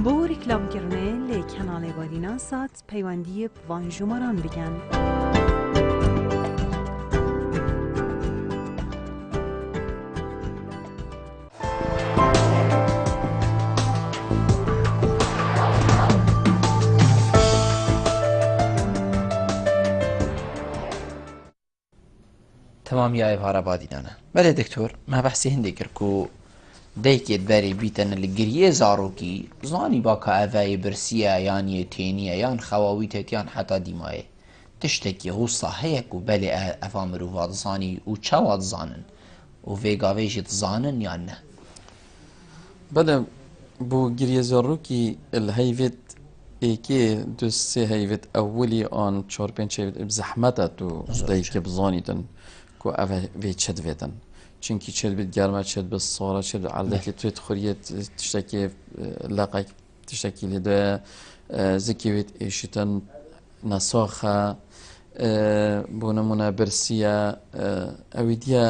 Speaker 9: بۆ ڕیکلامکردنê lê kenalê Badînan Sat peywendiyê bi van jûmaran bikin.
Speaker 1: تەمامی ئێوارە بادینانە بەڵێ دکتۆر ما بەحسی هەندێک کرد و دایکێت بەرێ بیتەنە لە گریە زارۆکی زانی باکە ئەڤایی برسیە یان یەتێنیە یان خەواوی تێتیان حتا دیمایە تشتێکی هوسا هەیەک و بەلێ ئەڤا مرۆڤات زانی و چاوات زانن و vêgavêjî dizanın yan ne
Speaker 2: بەڵێ بۆ گریە زارۆکی هەیڤێت ئێکێ دو سێ هەیڤێت ئەولی ئان 4-5 زەحمەتە و دایکێ بزانیتن کو ئەڤە vê çedvêtin چونکی چێت بێت گەرمە چێت بە ساڵە چێت عەردێکی توێت خوریێت تشتێکی لەقێک تشتێکی لێدە زکێوێت ئێشتن نەساخە بۆ نمونە برسیە ئەوی دیە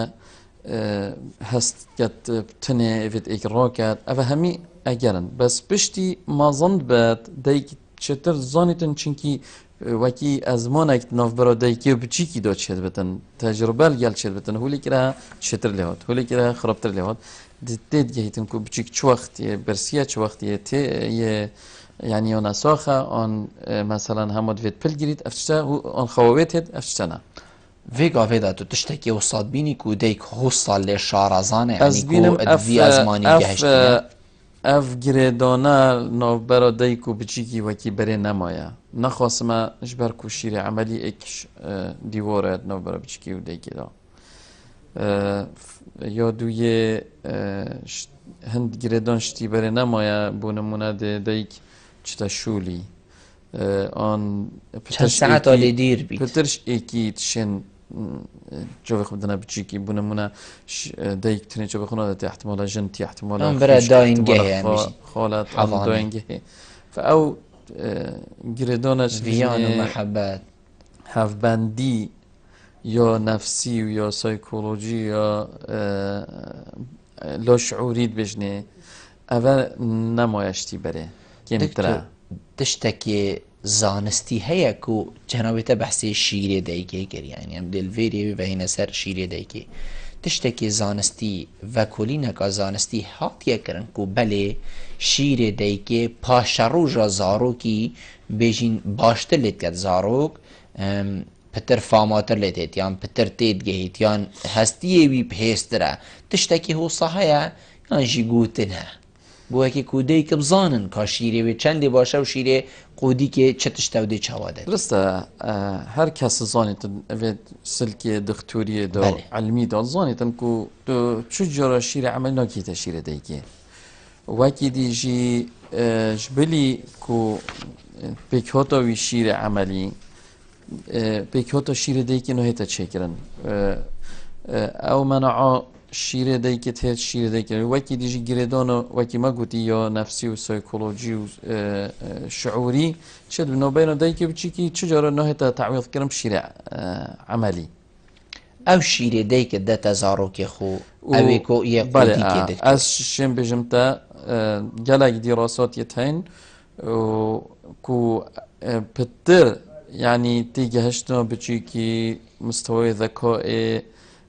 Speaker 2: هەست تنێ ئەوێت ئێک ڕاکات ئەوە هەمی ئەگەرن بەس پشتی مازەند بێت دایک چێتر زانیتن چونکی وەکی ئەزمانێک ناوبەرە دایکی و بچیکی دا چێت بێتن تەجربە لەگەڵ چێت بێتن هولێکرا چێتر لێهات هولێکرا خراپتر لێهات دێت گەیتن کو بچیک چ وەختیە برسیە چ وەختیە تێ یعنی ئەو نەساخە ئەن مەسەلەن هەموو دەوێت پل گیریت ئەفشتە ئەن خەواوێت هێت ئەفشتەنە
Speaker 1: vêgavêda tu tiştekî wesat bînî ku dayk hosta lê şarazane vî zmanî gehiştiye
Speaker 2: ev girêdana navbera dayk û biçîkî wekî berê nemaye nexwasime ji ber ku şîrê emelî ek dîwar et navbera biçîkî û daykê da یا دوی هند گردان شتی بره نمایا بونمونه دیک چتا شولی آن
Speaker 1: چند ساعت آلی دیر بید
Speaker 2: پترش ایکی تشن جو خود دنا بچیکی بونمونه دیک تنی جو بخونه دتی احتمالا جنتی احتمالا
Speaker 1: برای داینگه
Speaker 2: خالت آن داینگه فاو گردانش
Speaker 1: ویان و محبت
Speaker 2: هفبندی یا نفسی و یا سایکولوژی یا لاشعورید بجنه اول نمایشتی بره کمتره
Speaker 1: تشتكي زانستي هيكو جنابته بحثي شيري دايكي كر يعني ام دل فيري بهنا سر شيري دايكي تشتكي زانستي وكولينك زانستي هاتيا كرن كو بله شيري دايكي پاشروجا زاروكي بيجين باشتر لتكت زاروك پتر فاماتر لتيت يان پتر تيت گهيت يان هستيه بي بهستره تشتكي هو صحيا يان جي گوتنها بو که کودی که بزانن که شیره و چندی باشه و شیره قودی که چه تشتوده چواده
Speaker 2: درسته هر کس زانیتن اوید سلکی دکتوری دا علمی دا زانیتن که چجورا شیره عمل ناکیت شیره دیگه وکی دیجی جبلی که بکهاتا وی شیره عملی بکهاتا شیره دیگه نهیتا چکرن او منعا شیره دیگه هست شیره دیگه وکی دیجی گردان وکی ما گویی یا نفسی و سایکولوژی و شعوری شد بنابراین دیگه بچی کی چجورا نهیتا تعویض کردم شیره عملی
Speaker 1: او شیره دیگه ده زاروک خو اوی کو یه قودی که دکتر
Speaker 2: از شم بجمتا جلگ دراسات یتین و کو پتر يعني تيجي هشتنا بچی کی مستوى ذكاء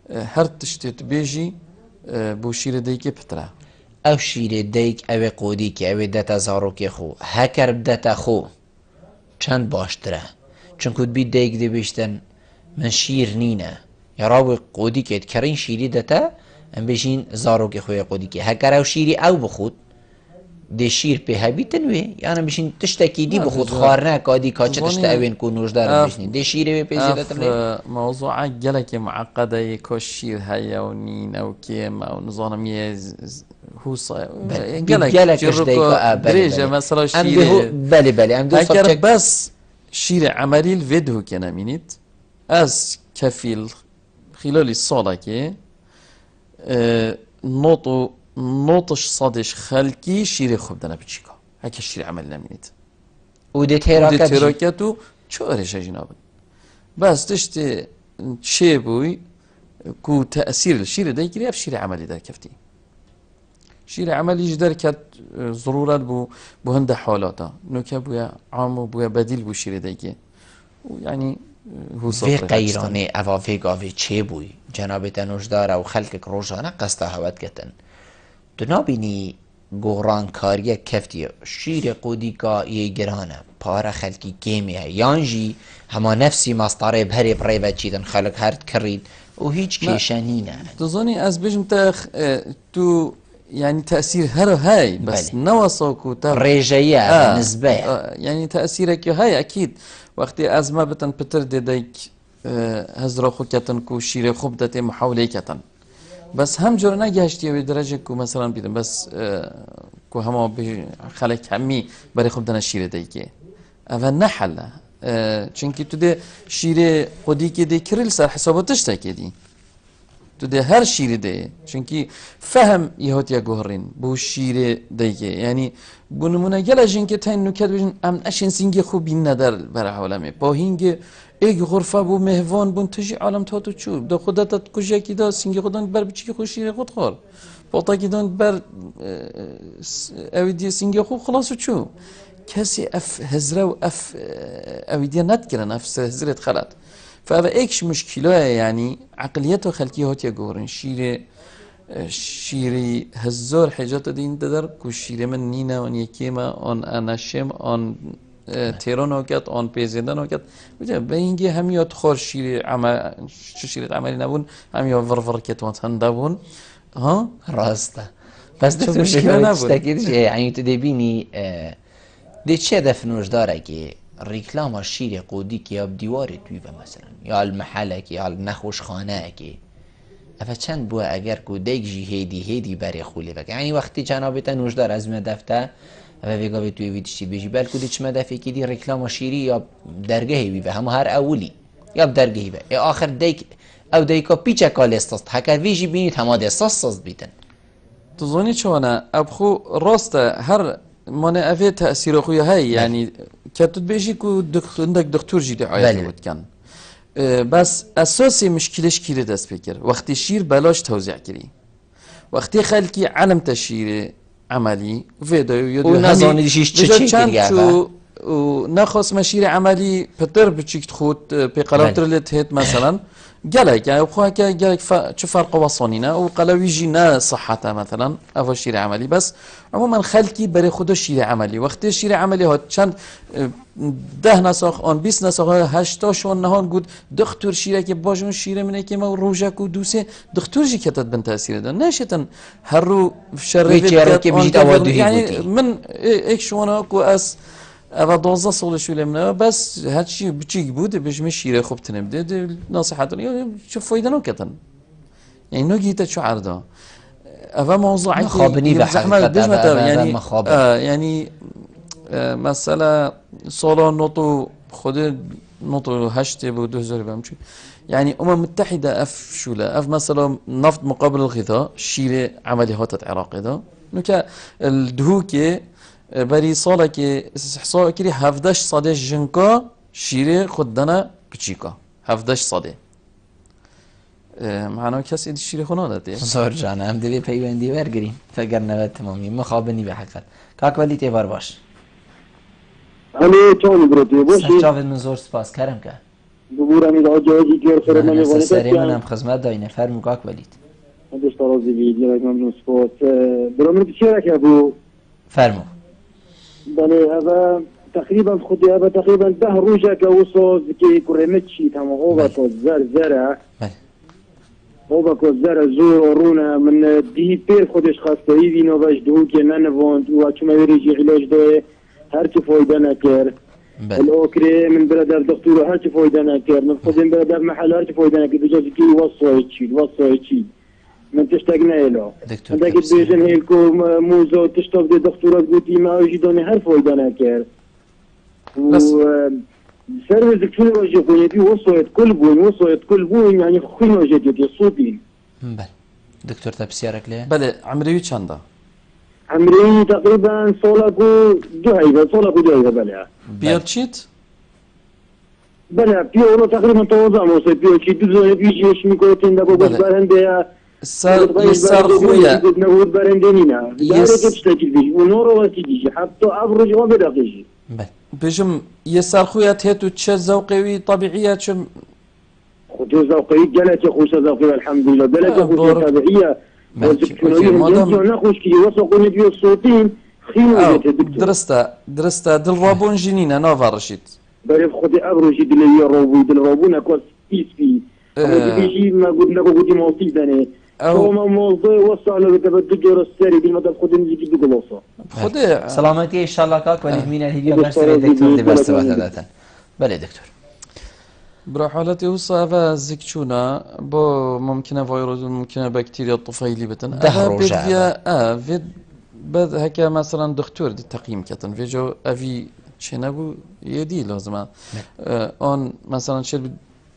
Speaker 2: هر تشتت بيجي بو شير ديك بترا
Speaker 1: او شير ديك او قودي كي او دتا زاروك خو هكر بدتا خو چند باشتره چون كود بي ديك دي بيشتن من شير نينا يراوي قودي كي تكرين شيري دتا ام بيجين زاروك خو قودي كي هكر او شيري او بخود دي شير به هبيتن وي يعني بيشين تشتكي دي بخود خارنا كادي كاچ تشتاوين كو نوجدار بيشني دي شير به بيزيدت لي
Speaker 2: موضوع جلك معقده يكوشير هيا ونين او كيم او نظام هو
Speaker 1: جلك جرب
Speaker 2: دريجه مثلا شير
Speaker 1: بلي ام دو
Speaker 2: صبتك بس شير عملي الفيديو كان مينيت از كفيل خلال الصاله كي نوتش صادش خلقي شيري خوب دنا بچيكا هكا شيري عمل نمينيت
Speaker 1: ودي تيراكاتو
Speaker 2: شو اريشا جنابن بس تشتي شي بوي كو تأثير الشيري دا يجري شيري عملي دا كفتي شيري عملي جدار كات ضرورات بو هند حالاتا نوكا بويا عامو بويا بديل بو شيري دا يجي يعني هو
Speaker 1: في قيراني افا في قافي چه بوي جناب تنوجدار او خلقك روجانا قستا هوت كتن تو نابینی گوران کاری کفتی شیر قودی که یه گرانه پاره خلکی گیمه یانجی هما نفسی مستاره بهری برای بچیدن خلق هرد کرید و هیچ کشنینه
Speaker 2: تظنی از بجم تو يعني تأثير هر هاي بس نوصوك
Speaker 1: ريجية نسبة
Speaker 2: يعني تأثيرك هاي أكيد وقت أزمة بتن بتر ديك هزرا خوكتن كو شيري خوب دتي محاولة كتن بس هم جور نگهشتی به درجه کو مثلا بیدم بس کو هما خلق همی برای خوب دنا شیره دیگه اول نحله چونکی تو ده شیره خودی که ده کرل سر حساباتش تکیدی تو ده هر شیره ده چونکی فهم یهات یا گهرین بو شیره دیگه یعنی بو نمونه گله جن که تاین نکرد بجن ام اشین سینگی خوبی ندار برای حالمه با هینگ ایک غرفه بو مهوان بون تجی عالم تاتو چو دا خودت کجا کی دا سینگی خودان بر بچی خوشی خود خور باتا کی دان بر اویدی سینگی خوب خلاص چو کسی اف هزره و اف اویدی نت کرن اف هزرت خلات فهذا ایکش مشکله یعنی عقلیت و خلقی هات یا گورن شیری هزار حاجات دین در کو شیر من نینا آن یکیما آن انشم آن تهران آکت آن پیزیدن آکت به اینکه همیات خور شیر عملی نبون همیات ورور کتوان هنده بون ها
Speaker 1: راسته بس دکتر مشکل نبود یعنی تو دبینی دی چه دفنوش داره که ریکلام شیر قودی که یا دیوار توی مثلا یا المحله که یا نخوش خانه که اف چند بو اگر کو دیگ جی هیدی بری خولی بک یعنی وقتی جنابت نوشدار از مدفته اف ویگا توی ویدشتی بیجی بلکو دی چه مدفی کی دی رکلام شیری یا درگاهی بی و هم هر اولی یا درگاهی بی یا آخر دیگ او دیگا پیچه کال استاست هکر ویجی بینید همه دستاست بیتن
Speaker 2: تظني شو أنا أبخو راست هر من أفي تأثير أخويا هاي يعني كتب بيجي كو عندك دكتور جدي عيادة كان بس أساسي مشكلة دست فكر وقت الشير بلاش توزيع كري وقت خلكي علم تشير عملي فيديو يدو
Speaker 1: ونظاني ديشيش تشيكر
Speaker 2: شو ونخص مشير عملي بتر بتشيك تخوت بقلب ترلت هيت مثلا قالك يعني بخوها قالك شو فرق وصانينا وقالوا يجينا صحتها مثلا أفو شير عملي بس عموما خلكي بري خدو شير عملي وقت شير عملي هات چند 10 نسخ آن 20 نسخ 8 شون نهان قد دكتور شيره که باجون شيره منه که ما روجك و دوسه دكتور جي كتت بن تأثير ده ناشتن هرو شرفت يعني من ايك شونا كو اس اول 12 سال شوله منه بس هرچی بچیک بود بجم شیره خوب تنبده نصيحتون شوف فايده نكتن يعني نجيت شو عرضه اول موضوع
Speaker 1: مخابني
Speaker 2: يعني يعني مثلا صالة نوتو خود نوتو 8 ب 2000 بمشي يعني متحده اف شوله اف مثلا نفط مقابل الغذاء شيره عمليات العراق ده نوكا الدهوكي بري صالة كي إحصاء كري 17 صدى جنكا شيري خدنا بتشيكا 17 صدى معنا كاس إيد الشيري خنا داتي
Speaker 1: صار جانا هم دبي بيوندي ورقرين فقرنا بالتمامي مخابني بحقيقة كاك ولي تيفار باش
Speaker 10: أنا توني بروتي باش
Speaker 1: جاوید من زور سپاس کرم که
Speaker 10: ببورم إذا أجاوزي كير خير من
Speaker 1: يغني سري منم خدمت داينه فرمو كاك وليد
Speaker 10: عندش ترازي بيدي لك ممنون سپاس برامي بتشارك يا أبو
Speaker 1: فرمو
Speaker 10: بله هذا تقريبا خدي هذا تقريبا 10 روجا كوصو كي كرمتشي تما هو زرع هو زرع زور رونا من دي بير خودش خاصه يدي نو باش دو كي نانفونت وشما يريجي علاج ده هر كي فايده نكر الاوكري من برادر دكتور هر كي فايده نكر من خدين برادر محل هر كي فايده نكر بجاز كي وصو يشي من تشتاقنا له عندك بيجن هيكو موزو تشتاق دي دكتورات قلتي ما يجدوني هر فايده نكر و سيرفيس كل وجه بني وصلت كل بوين يعني خين وجهتي صوتين
Speaker 1: بله دكتور تبسيرك ليه
Speaker 2: بله عمري چنده
Speaker 10: عمري تقريبا صولكو دهيبه بله
Speaker 2: بيرچيت
Speaker 10: بله بيورو تقريبا توزع موسى بيوچي دوزو بيجيش ميكوتين دابو برنده
Speaker 2: يسار خويا
Speaker 10: نقول برندينا يارك تشتكي بيجي ونورو وتيجي حتى ابرج وبدقيجي
Speaker 1: بله
Speaker 2: بجم يسار خويا تهتو تش زوقي طبيعيه شم
Speaker 10: خذ زوقي جلت خوش زوقي الحمد لله بلد خوش طبيعيه نخوش كي وثقوا نديو الصوتين خيو
Speaker 2: درستا دل رابون جنينه نوفا رشيد
Speaker 10: بريف خذي ابرج دل رابون كوس بي بيجي ما قلنا قلتي موصي داني هو ما موضوع وصل له تبدل جور السري دي ما تاخذ نجي بقلوصه
Speaker 1: خذ سلامتي ان شاء الله كاك ولي من الهديه بس دكتور دي بس ثلاثه بله دكتور
Speaker 2: برا حالتي وصافا زكشونا بو ممكن فيروس ممكن بكتيريا الطفيلي بتن
Speaker 1: دهروجا
Speaker 2: فيد بد هكا مثلا دكتور دي تقييم كتن فيجو افي شنبو يدي لازم اون مثلا شل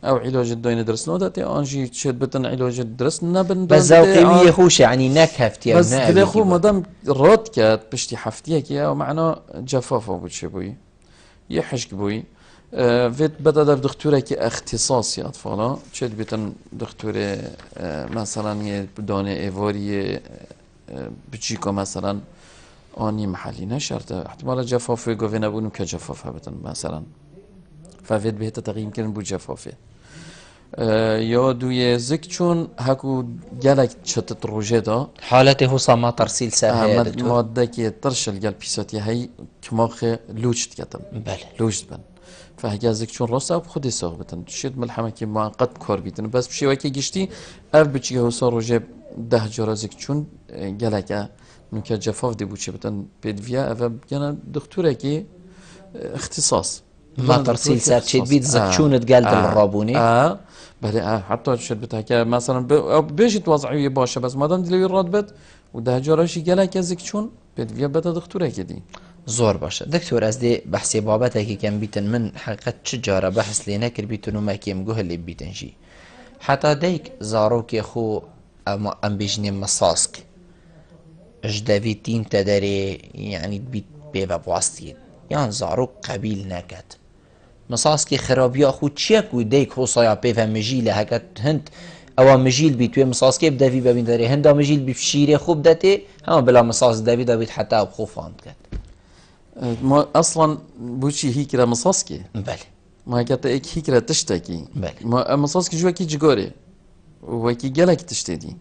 Speaker 2: او علاج الدين درس نودتي انجي شد بتن علاج الدرس نبن
Speaker 1: بس ذوقي خوش يعني نكهفتي
Speaker 2: بس كده خو مدام راد كات بشتي حفتيك يا ومعنى جفافه بوي يحشك بوي فيت بدأ دكتورة كي اختصاصي اطفالا شد بتن دكتورة مثلا بدانه ايفاري بتشيكو مثلا اني محلي نشرت احتمال جفافه قوي نبونو كجفافه بتن مثلا ففيت بهت تقييم كن بو جفافه یا دوی زک چون هکو گلک چت روجه دا
Speaker 1: حالته هو صما ترسيل سهل
Speaker 2: دكتور ماده که ترشل گل پیساتی هی کماخ لوجت کتم
Speaker 1: بله
Speaker 2: لوجت بن فهجا زک چون راسه اب خودی ساغ بتن شد ملحمه که معقد کار بیتن بس بشی وکی گشتی اف بچی هو صار روجه 10 جرا زک چون گلک نوکه جفاف دی بوچه بتن بدویا اف گنا دکتوره کی اختصاص
Speaker 1: ما ترسيل سات شيت بيت زكشونت قال الرابوني
Speaker 2: بله حتى شد بتحكي مثلا بيجي توضعيه باشا بس ما دام دلوي راتبت وده جارشي قال لك زكشون بدي بده دكتوره كدي
Speaker 1: زور باشه دكتور از دی بحثی بابته که کم بیتن من حقیقت چجاره بحث لینه کر بیتن و ما کم گوه لی بیتن جی حتی دیک زارو که خو ام بیجنی مساسک اجدوی تیم تداری یعنی بیت بیوه بواستید یان زارو قبیل نکد مساسکی خرابی خود چیه که دیک خو سایا بیوه مجیل هکت هند او مجیل بیتوی مساسکی بدوی ببین داری هند مجیل بشیره خوب داتی هم بلا مساس دوی داوید حتی اب خو فاند کد
Speaker 2: ما اصلا بوشي هيكرا مصاصكي
Speaker 1: بله
Speaker 2: ما كانت هيكرا تشتكي
Speaker 1: بله
Speaker 2: ما مصاصكي جوا كي جغوري وكي جالك تشتدي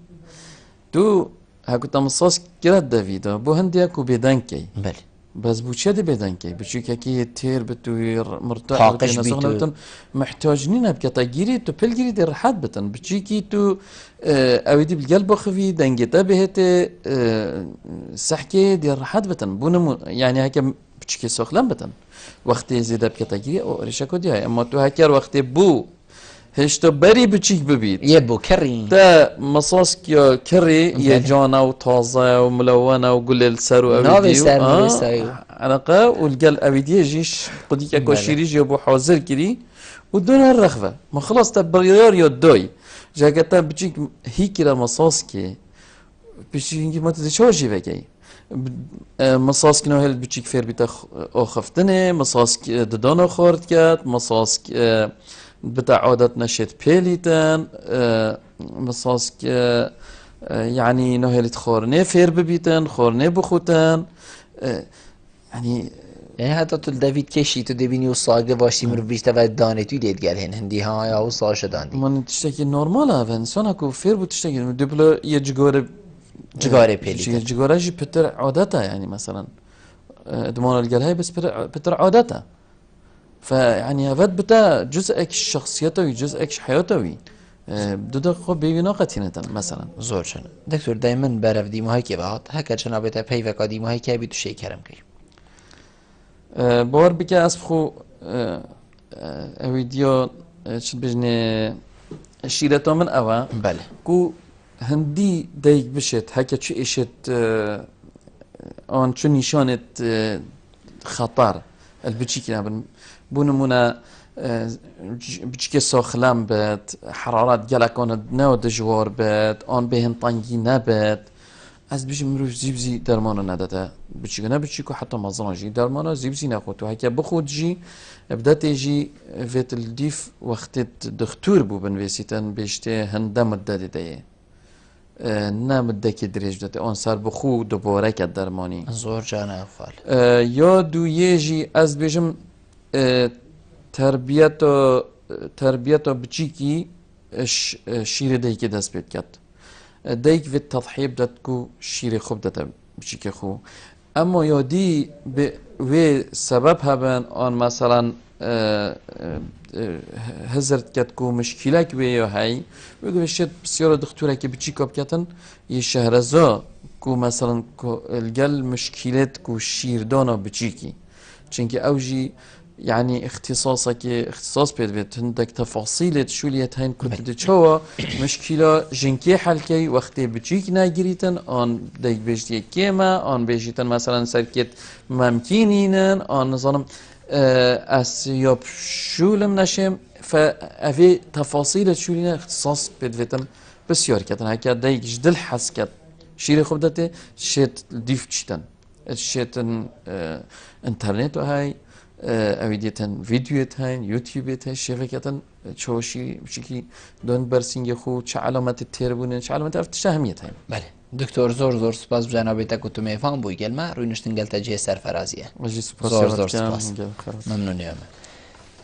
Speaker 2: تو هاكو مصاص كرا دافيدا بو هندي اكو بيدانكي
Speaker 1: بله
Speaker 2: بس بوشي دي بيدانكي بوشي كي تير بتوير مرتاح بتن محتاجين بكتا جيري تو بلجري دي راحت بتن بوشي كي تو اودي بالقلب خفي دنجتا بهت سحكي دي راحت بتن بونم يعني هكا بچکی ساخلم بتن وقتی زیده بکتگیری او ریشکو دیای اما تو هکر وقتی بو هشتا بری بچیک ببید
Speaker 1: یه بو کری
Speaker 2: تا مصاص یا کری یه جانا و تازه و ملونه و گل السر و اویدیو عنقه و الگل اویدیه جیش قدی که کشیریش یا بو حاضر کری و دون هر رخوه ما خلاص تا بریار یا دای جاگه تا بچیک هیکی را مصاص که بچیک اینگی ما تدی چاجی بگی مصاص كنا هل بتشيك فير بتاع خفتنه مصاص ددانا خورد كات مصاص بتاع عادة نشيت بيليتن مصاص يعني نهلت خورنه فير ببيتن خورنه بخوتن يعني
Speaker 1: حتی تو داوید کشی تو دبینی و ساگه واشی مرو بیشتر و دانه توی دید گل هن هندی ها یا و ساشه داندی
Speaker 2: من تشتكي نورماله و انسان اكو فير بتشتكي دبلا يجگور
Speaker 1: جگاره پیلیتن
Speaker 2: جگاره جی پتر عادته يعني مثلا ادمان الجلهاي بس پتر عادته فيعني هذا بتا جزء شخصيته وجزء حياته دو خب بيبينا قتينة مثلا
Speaker 1: زور شن دكتور دائما بعرف دي ماهي كي بعض هكا جناب تا پی وقا دي ماهي كي بيتو شي كرم كي
Speaker 2: باور بك اسبخو فيديو شد بجني شيرته من اوا
Speaker 1: بله
Speaker 2: كو هندي دايك بشت هكا شو اشت آن شو نشانة خطر البتشيكي نابن بونمونا بتشيكي ساخلام بات حرارات جالك آن نو دجوار بات آن بهن طنجي نبات از بيجي مروش زيبزي درمانو نداده بتشيكو نبتشيكو حتى مزران جي درمانو زيبزي نخوتو هكا بخود جي بدا تيجي فيت الديف وقت دكتور بو بنويسيتن بيشتي هندم الدادي دايه نمده دريج داته آن سر بخو دوباره که درمانی
Speaker 1: زور جان افعال
Speaker 2: یا دو یجی از بیشم تربیت بچیکی شیر دیگه دست بید کرد دیگ و تضحیب داد کو شیر خوب داده بچیک خو اما یادی و سبب هبن آن مثلا هزرت كات كو مشكلة كبيرة هاي ويقول الشيء بسيارة دكتورة كي بتشي كاب كاتن يشهرزا كو مثلا كو الجل مشكلات كو شيردانا بتشيكي چونك اوجي يعني اختصاص بيت هندك تفاصيل شوليت هين كنت تشوا مشكلة جنكي حلكي وقت بتشيك ناجريتن ان ديك بيجتي كيما ان بيجيتن مثلا سركت ممكنين ان نظام اسياب شولم نشم فأفي تفاصيل شولينا اختصاص بدفتم بسيار كتن هكا دايك جدل حس كت شيري خوب داته شيت ديف تشتن شيتن انترنت وهاي اويديتن فيديوت هاي يوتيوبت هاي شبكتن تشوشي بشكل دون برسينج خو چه علامات التربون چه علامات افتشاهميت هاي
Speaker 1: بله دكتور زور سپاس بجنابتك و تو میفهم بوی گلمه روی نشتن گلتا جه سرفرازیه زور سپاس ممنون يا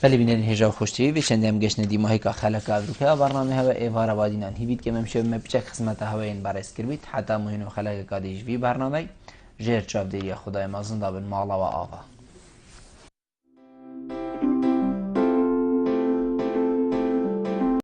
Speaker 1: فلی بینن هجا خوشتی و چند هم گشن دی ماهی که خلق افریقا برنامه هوا ایوار بادینان هیبید که ممشه مبچه خدمت هوایین برس کربید حتی مهینو خلق کادیش وی برنامه جیر چاب دیری خدای مازن دابن مالا و آوا